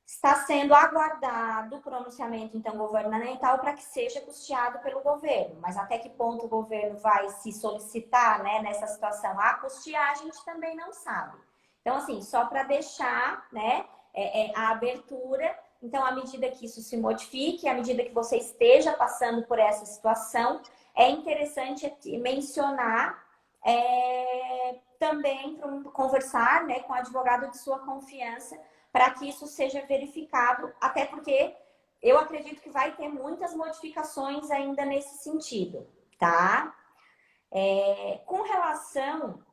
está sendo aguardado o pronunciamento, então, governamental para que seja custeado pelo governo. Mas até que ponto o governo vai se solicitar, né, nessa situação a custear, a gente também não sabe. Então, assim, só para deixar, né, a abertura. Então, à medida que isso se modifique, à medida que você esteja passando por essa situação, é interessante mencionar também para conversar, né, com o advogado de sua confiança, para que isso seja verificado, até porque eu acredito que vai ter muitas modificações ainda nesse sentido, tá? Com relação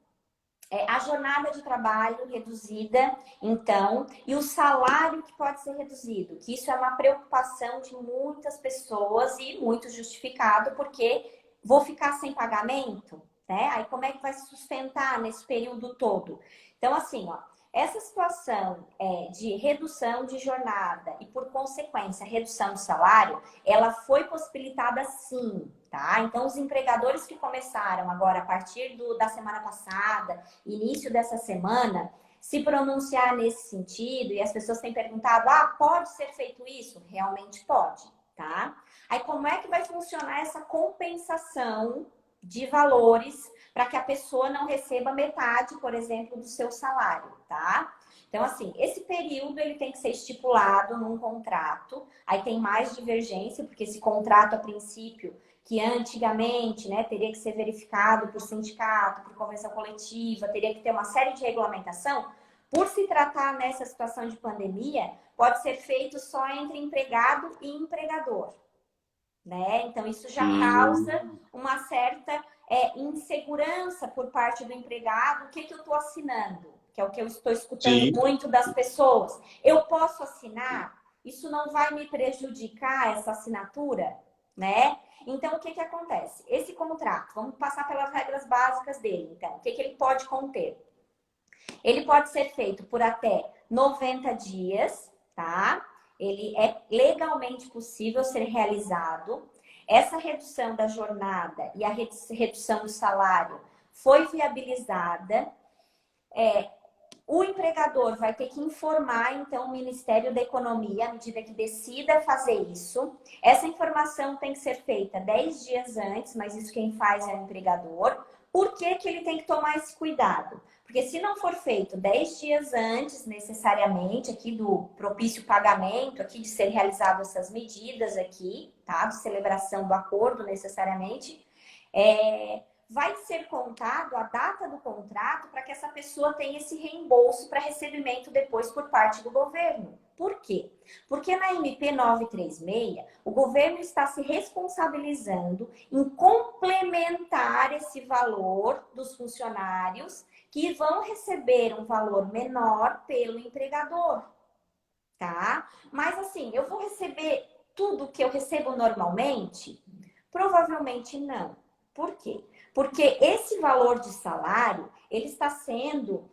à jornada de trabalho reduzida, então, e o salário que pode ser reduzido, que isso é uma preocupação de muitas pessoas e muito justificado, porque vou ficar sem pagamento, né? Aí como é que vai se sustentar nesse período todo? Então, assim, ó, essa situação de redução de jornada e, por consequência, redução de salário, ela foi possibilitada sim, tá? Então, os empregadores que começaram agora, a partir da semana passada, início dessa semana, se pronunciar nesse sentido, e as pessoas têm perguntado, pode ser feito isso? Realmente pode, tá? Aí, como é que vai funcionar essa compensação de valores para que a pessoa não receba metade, por exemplo, do seu salário, tá? Então, assim, esse período ele tem que ser estipulado num contrato. Aí tem mais divergência, porque esse contrato, a princípio, que antigamente, né, teria que ser verificado por sindicato, por convenção coletiva, teria que ter uma série de regulamentação. Por se tratar nessa situação de pandemia, pode ser feito só entre empregado e empregador, né? Então, isso já causa uma certa insegurança por parte do empregado. O que eu estou assinando? Que é o que eu estou escutando muito das pessoas. Eu posso assinar? Isso não vai me prejudicar, essa assinatura, né? Então, o que acontece? Esse contrato, vamos passar pelas regras básicas dele. Então, o que ele pode conter? Ele pode ser feito por até 90 dias, tá? Ele é legalmente possível ser realizado. Essa redução da jornada e a redução do salário foi viabilizada. O empregador vai ter que informar, então, o Ministério da Economia, à medida que decida fazer isso. Essa informação tem que ser feita 10 dias antes, mas isso quem faz é o empregador. Por que ele tem que tomar esse cuidado? Porque se não for feito 10 dias antes, necessariamente, aqui do propício pagamento, aqui de ser realizado essas medidas aqui, tá? De celebração do acordo, necessariamente, vai ser contado a data do contrato para que essa pessoa tenha esse reembolso para recebimento depois por parte do governo. Por quê? Porque na MP 936, o governo está se responsabilizando em complementar esse valor dos funcionários que vão receber um valor menor pelo empregador, tá? Mas assim, eu vou receber tudo que eu recebo normalmente? Provavelmente não. Por quê? Porque esse valor de salário, ele está sendo,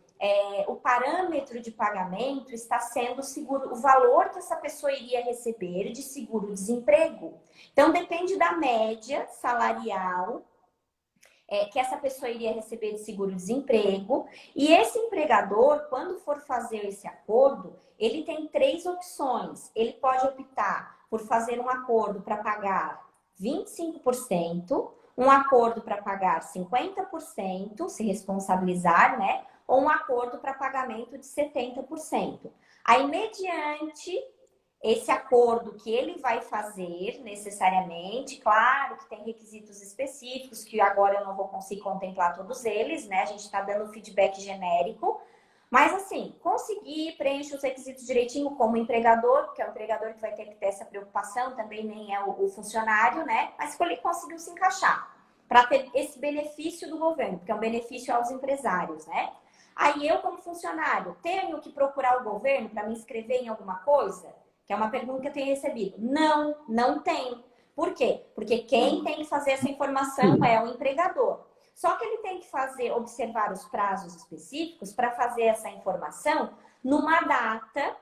o parâmetro de pagamento está sendo o valor que essa pessoa iria receber de seguro-desemprego. Então, depende da média salarial que essa pessoa iria receber de seguro-desemprego. E esse empregador, quando for fazer esse acordo, ele tem 3 opções. Ele pode optar por fazer um acordo para pagar 25%, um acordo para pagar 50%, se responsabilizar, né? Ou um acordo para pagamento de 70%. Aí, mediante esse acordo que ele vai fazer necessariamente, claro que tem requisitos específicos, que agora eu não vou conseguir contemplar todos eles, né? A gente está dando feedback genérico, mas assim, conseguir preencher os requisitos direitinho como empregador, porque é o empregador que vai ter que ter essa preocupação, também nem é o funcionário, né? Mas ele conseguiu se encaixar para ter esse benefício do governo, porque é um benefício aos empresários, né? Aí eu, como funcionário, tenho que procurar o governo para me inscrever em alguma coisa? Que é uma pergunta que eu tenho recebido. Não, não tem. Por quê? Porque quem tem que fazer essa informação é o empregador. Só que ele tem que fazer, observar os prazos específicos para fazer essa informação numa data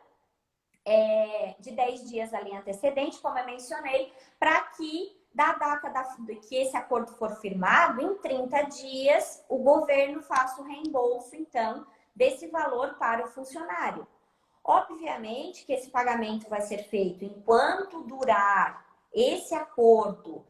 de 10 dias ali antecedente, como eu mencionei, para que da data que esse acordo for firmado, em 30 dias, o governo faça o reembolso, então, desse valor para o funcionário. Obviamente que esse pagamento vai ser feito enquanto durar esse acordo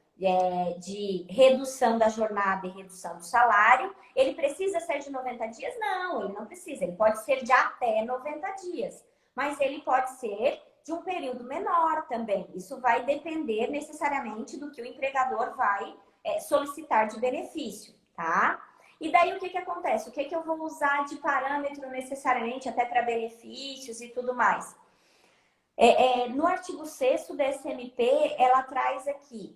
de redução da jornada e redução do salário. Ele precisa ser de 90 dias? Não, ele não precisa. Ele pode ser de até 90 dias. Mas ele pode ser de um período menor também. Isso vai depender necessariamente do que o empregador vai solicitar de benefício, tá? E daí o que acontece? O que eu vou usar de parâmetro necessariamente até para benefícios e tudo mais? No artigo 6º da SMP, ela traz aqui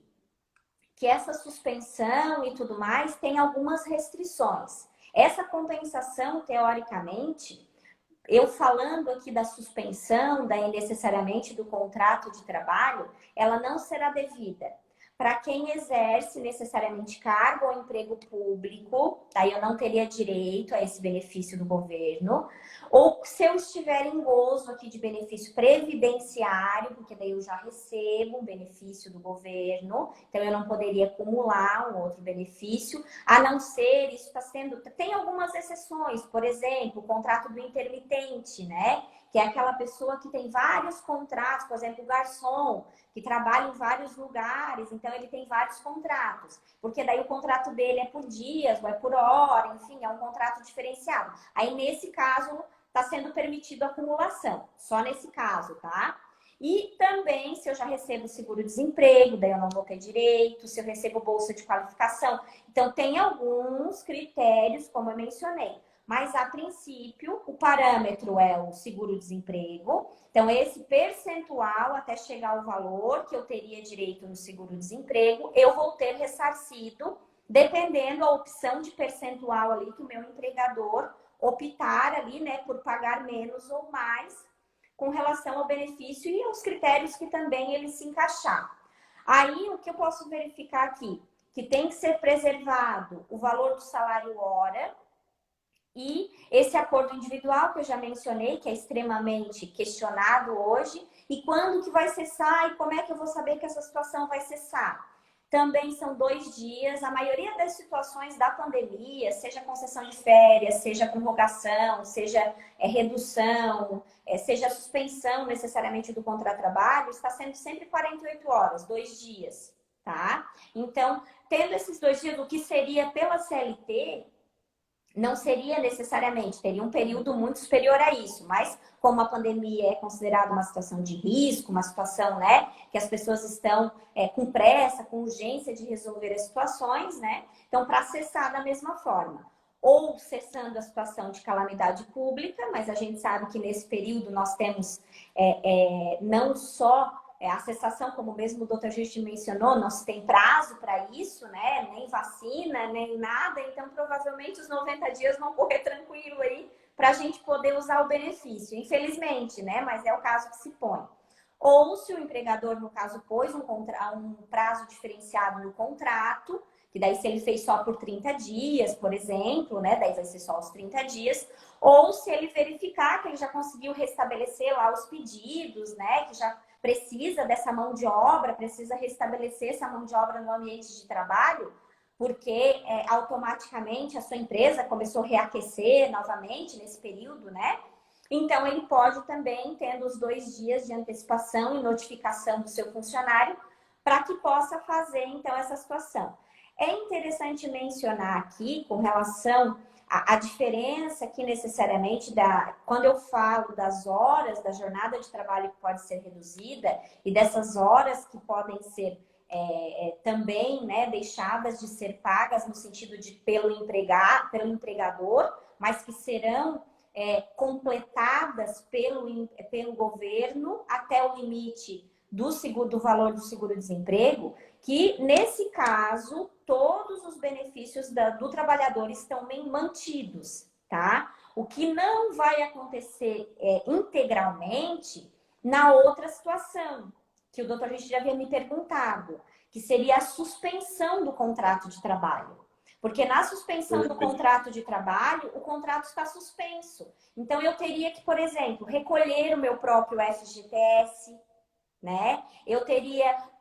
que essa suspensão e tudo mais tem algumas restrições. Essa compensação, teoricamente, eu falando aqui da suspensão, daí necessariamente do contrato de trabalho, ela não será devida para quem exerce necessariamente cargo ou emprego público, daí eu não teria direito a esse benefício do governo, ou se eu estiver em gozo aqui de benefício previdenciário, porque daí eu já recebo um benefício do governo, então eu não poderia acumular um outro benefício, a não ser, isso está sendo, tem algumas exceções, por exemplo, o contrato do intermitente, né? Que é aquela pessoa que tem vários contratos, por exemplo, o garçom, que trabalha em vários lugares, então ele tem vários contratos, porque daí o contrato dele é por dias ou é por hora, enfim, é um contrato diferenciado. Aí, nesse caso, está sendo permitido a acumulação, só nesse caso, tá? E também, se eu já recebo seguro-desemprego, daí eu não vou ter direito, se eu recebo bolsa de qualificação. Então, tem alguns critérios, como eu mencionei. Mas, a princípio, o parâmetro é o seguro-desemprego. Então, esse percentual, até chegar ao valor que eu teria direito no seguro-desemprego, eu vou ter ressarcido, dependendo da opção de percentual ali que o meu empregador optar ali, né, por pagar menos ou mais com relação ao benefício e aos critérios que também ele se encaixar. Aí, o que eu posso verificar aqui? Que tem que ser preservado o valor do salário hora, e esse acordo individual que eu já mencionei, que é extremamente questionado hoje, e quando que vai cessar e como é que eu vou saber que essa situação vai cessar? Também são 2 dias. A maioria das situações da pandemia, seja concessão de férias, seja prorrogação, seja redução, seja suspensão necessariamente do contrato de trabalho, está sendo sempre 48 horas, 2 dias, tá? Então, tendo esses 2 dias, o que seria pela CLT, não seria necessariamente, teria um período muito superior a isso, mas como a pandemia é considerada uma situação de risco, uma situação, né, que as pessoas estão com pressa, com urgência de resolver as situações, né, então para cessar da mesma forma. Ou cessando a situação de calamidade pública, mas a gente sabe que nesse período nós temos não só a cessação, como mesmo o Dr. Juste mencionou, não se tem prazo para isso, né? Nem vacina, nem nada. Então, provavelmente, os 90 dias vão correr tranquilo aí para a gente poder usar o benefício. Infelizmente, né? Mas é o caso que se põe. Ou se o empregador, no caso, pôs um prazo diferenciado no contrato, que daí se ele fez só por 30 dias, por exemplo, né? Daí vai ser só os 30 dias. Ou se ele verificar que ele já conseguiu restabelecer lá os pedidos, né? Que já precisa dessa mão de obra, precisa restabelecer essa mão de obra no ambiente de trabalho, porque automaticamente a sua empresa começou a reaquecer novamente nesse período, né? Então, ele pode também, tendo os 2 dias de antecipação e notificação do seu funcionário, para que possa fazer, então, essa situação. É interessante mencionar aqui, com relação a diferença aqui necessariamente, quando eu falo das horas da jornada de trabalho que pode ser reduzida e dessas horas que podem ser também, né, deixadas de ser pagas no sentido de pelo empregador, mas que serão completadas pelo governo até o limite do valor do seguro-desemprego, que nesse caso todos os benefícios do trabalhador estão mantidos, tá? O que não vai acontecer integralmente na outra situação, que o doutor Richard já havia me perguntado, que seria a suspensão do contrato de trabalho. Porque na suspensão do contrato de trabalho, o contrato está suspenso. Então, eu teria que, por exemplo, recolher o meu próprio FGTS, né?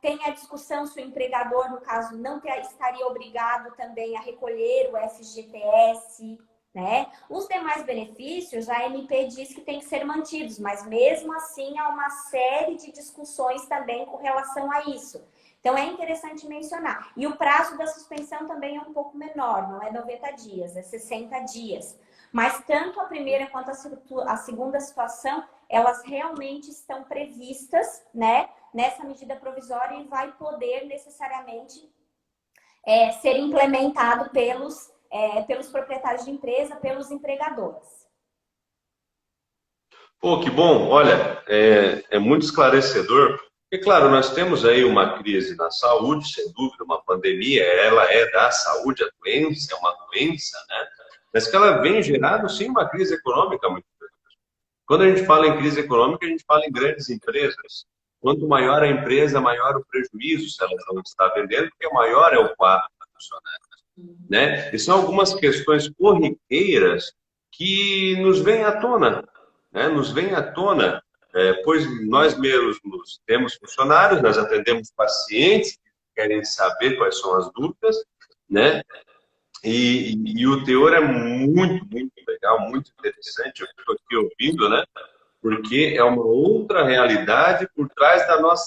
Tem a discussão se o empregador, no caso, não estaria obrigado também a recolher o FGTS, né? Os demais benefícios, a MP diz que tem que ser mantidos, mas mesmo assim há uma série de discussões também com relação a isso. Então, é interessante mencionar. E o prazo da suspensão também é um pouco menor, não é 90 dias, é 60 dias. Mas tanto a primeira quanto a segunda situação, elas realmente estão previstas, né, nessa medida provisória e vai poder necessariamente ser implementado pelos proprietários de empresa, pelos empregadores. Pô, que bom. Olha, é muito esclarecedor. E claro, nós temos aí uma crise na saúde, sem dúvida, uma pandemia, ela é da saúde, a doença é uma doença, né? Mas que ela vem gerando, sim, uma crise econômica muito grande. Quando a gente fala em crise econômica, a gente fala em grandes empresas. Quanto maior a empresa, maior o prejuízo se ela não está vendendo, porque maior é o quadro funcionário, né? E são algumas questões corriqueiras que nos vêm à tona, né? Nos vêm à tona, pois nós mesmos temos funcionários, nós atendemos pacientes que querem saber quais são as dúvidas, né? E o teor é muito, muito legal, muito interessante. Eu estou aqui ouvindo, né? Porque é uma outra realidade por trás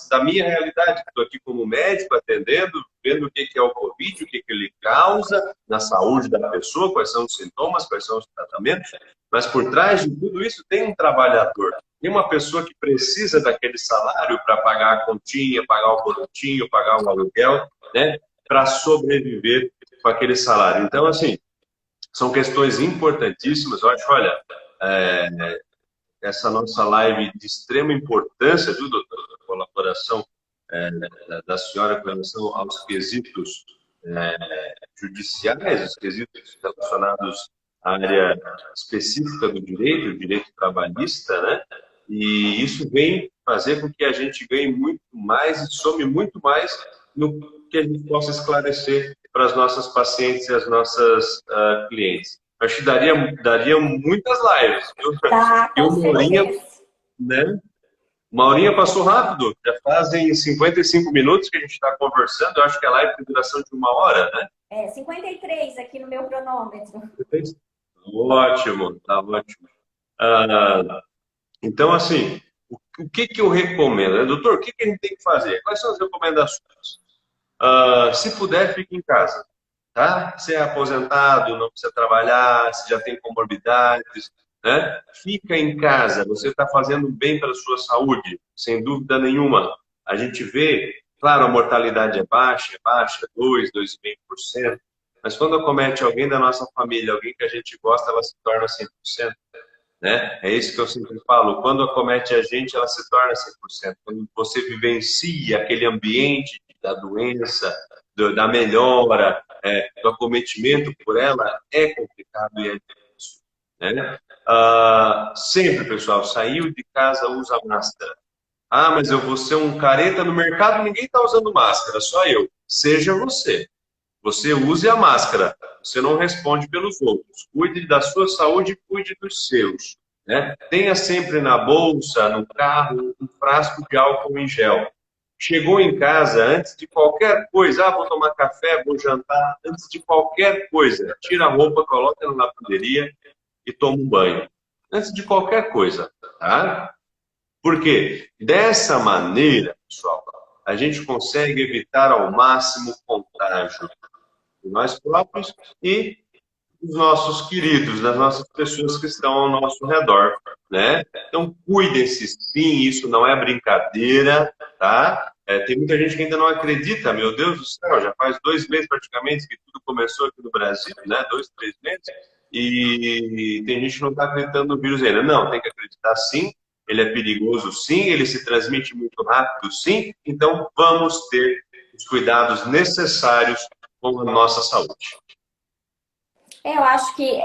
da minha realidade. Estou aqui como médico atendendo, vendo o que é o Covid, o que ele causa na saúde da pessoa, quais são os sintomas, quais são os tratamentos. Mas por trás de tudo isso tem um trabalhador, tem uma pessoa que precisa daquele salário para pagar a continha, pagar o boletim, pagar o aluguel, né? Para sobreviver com aquele salário. Então, assim, são questões importantíssimas. Eu acho, olha, essa nossa live de extrema importância, viu, doutor, a colaboração da senhora com relação aos quesitos judiciais, os quesitos relacionados à área específica do direito, o direito trabalhista, né? E isso vem fazer com que a gente ganhe muito mais e some muito mais no que a gente possa esclarecer para as nossas pacientes e as nossas clientes. Acho que daria muitas lives. Tá, E com uma horinha, certeza. né? Uma horinha passou rápido. Já fazem 55 minutos que a gente está conversando. Eu acho que a live tem duração de 1 hora, né? 53 aqui no meu cronômetro. Ótimo, tá ótimo. Então, assim, o que eu recomendo, né? Doutor, o que a gente tem que fazer? Quais são as recomendações? Se puder, fique em casa. Tá? Se é aposentado, não precisa trabalhar, se já tem comorbidades, né? Fica em casa, você está fazendo bem pela sua saúde, sem dúvida nenhuma. A gente vê, claro, a mortalidade é baixa, 2, 2,5%, mas quando acomete alguém da nossa família, alguém que a gente gosta, ela se torna 100%. Né? É isso que eu sempre falo, quando acomete a gente, ela se torna 100%. Quando você vivencia aquele ambiente da doença, da melhora, do acometimento por ela, é complicado e é difícil. Né? Sempre, pessoal, saiu de casa, usa máscara. Mas eu vou ser um careta no mercado, ninguém está usando máscara, só eu. Seja você. Você use a máscara. Você não responde pelos outros. Cuide da sua saúde e cuide dos seus. Né? Tenha sempre na bolsa, no carro, um frasco de álcool em gel. Chegou em casa, antes de qualquer coisa, vou tomar café, vou jantar, antes de qualquer coisa, tira a roupa, coloca na lavanderia e toma um banho. Antes de qualquer coisa, tá? Porque dessa maneira, pessoal, a gente consegue evitar ao máximo o contágio de nós próprios e dos nossos queridos, das nossas pessoas que estão ao nosso redor, né? Então, cuidem-se sim, isso não é brincadeira, tá? Tem muita gente que ainda não acredita, meu Deus do céu, já faz 2 meses praticamente que tudo começou aqui no Brasil, né? 2, 3 meses, e tem gente que não está acreditando no vírus ainda. Não, tem que acreditar sim, ele é perigoso sim, ele se transmite muito rápido sim, então vamos ter os cuidados necessários com a nossa saúde. Eu acho que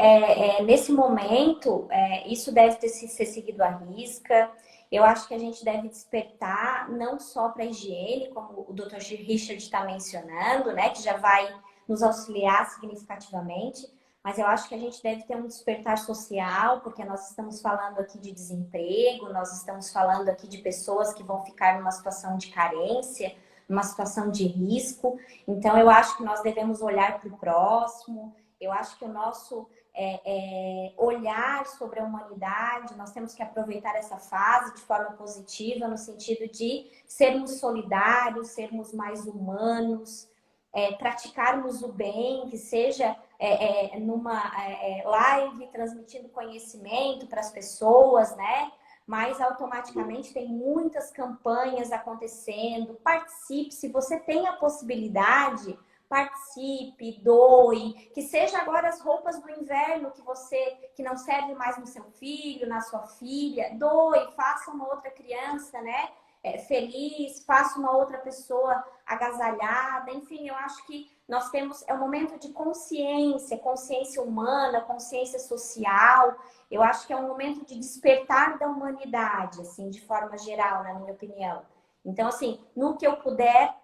nesse momento isso deve ser seguido à risca. Eu acho que a gente deve despertar não só para a higiene, como o Dr. Richard está mencionando, né, que já vai nos auxiliar significativamente, mas eu acho que a gente deve ter um despertar social, porque nós estamos falando aqui de desemprego, nós estamos falando aqui de pessoas que vão ficar numa situação de carência, numa situação de risco. Então, eu acho que nós devemos olhar para o próximo. Eu acho que o nosso olhar sobre a humanidade, nós temos que aproveitar essa fase de forma positiva, no sentido de sermos solidários, sermos mais humanos, praticarmos o bem, que seja numa live, transmitindo conhecimento para as pessoas, né? Mas automaticamente tem muitas campanhas acontecendo. Participe, se você tem a possibilidade, participe, doe, que seja agora as roupas do inverno que não serve mais no seu filho, na sua filha, doe, faça uma outra criança, né? Feliz, faça uma outra pessoa agasalhada, enfim, eu acho que nós temos, é um momento de consciência, consciência humana, consciência social, eu acho que é um momento de despertar da humanidade, assim, de forma geral, na minha opinião. Então, assim, no que eu puder,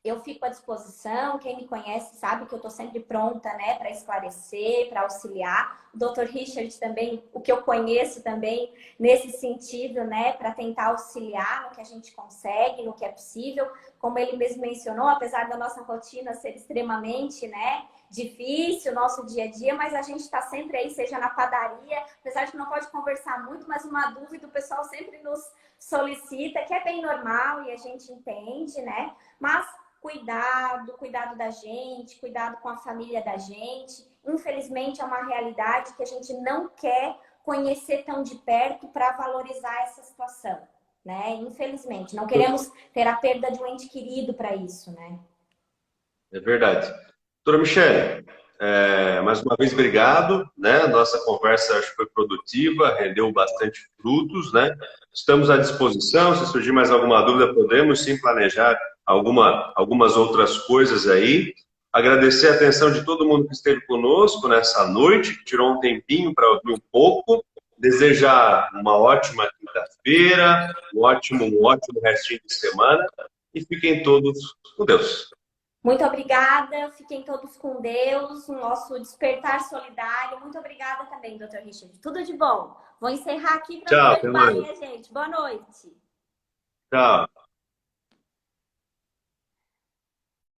eu fico à disposição. Quem me conhece sabe que eu estou sempre pronta, né, para esclarecer, para auxiliar. O Dr. Richard também, o que eu conheço também nesse sentido, né, para tentar auxiliar no que a gente consegue, no que é possível. Como ele mesmo mencionou, apesar da nossa rotina ser extremamente, né, difícil, nosso dia a dia, mas a gente está sempre aí, seja na padaria, apesar de que não pode conversar muito, mas uma dúvida o pessoal sempre nos solicita, que é bem normal e a gente entende, né? Mas cuidado da gente, cuidado com a família da gente. Infelizmente, é uma realidade que a gente não quer conhecer tão de perto para valorizar essa situação, né? Infelizmente, não queremos ter a perda de um ente querido para isso, né? É verdade. Doutora Michele, mais uma vez, obrigado, né? Nossa conversa acho que foi produtiva, rendeu bastante frutos, né? Estamos à disposição, se surgir mais alguma dúvida, podemos sim planejar algumas outras coisas aí. Agradecer a atenção de todo mundo que esteve conosco nessa noite, que tirou um tempinho para ouvir um pouco. Desejar uma ótima quinta-feira, um ótimo restinho de semana e fiquem todos com Deus. Muito obrigada, fiquem todos com Deus, o nosso despertar solidário. Muito obrigada também, Dr. Richard. Tudo de bom. Vou encerrar aqui para não Tchau, até derrubar mais. minha gente. Boa noite. Tchau.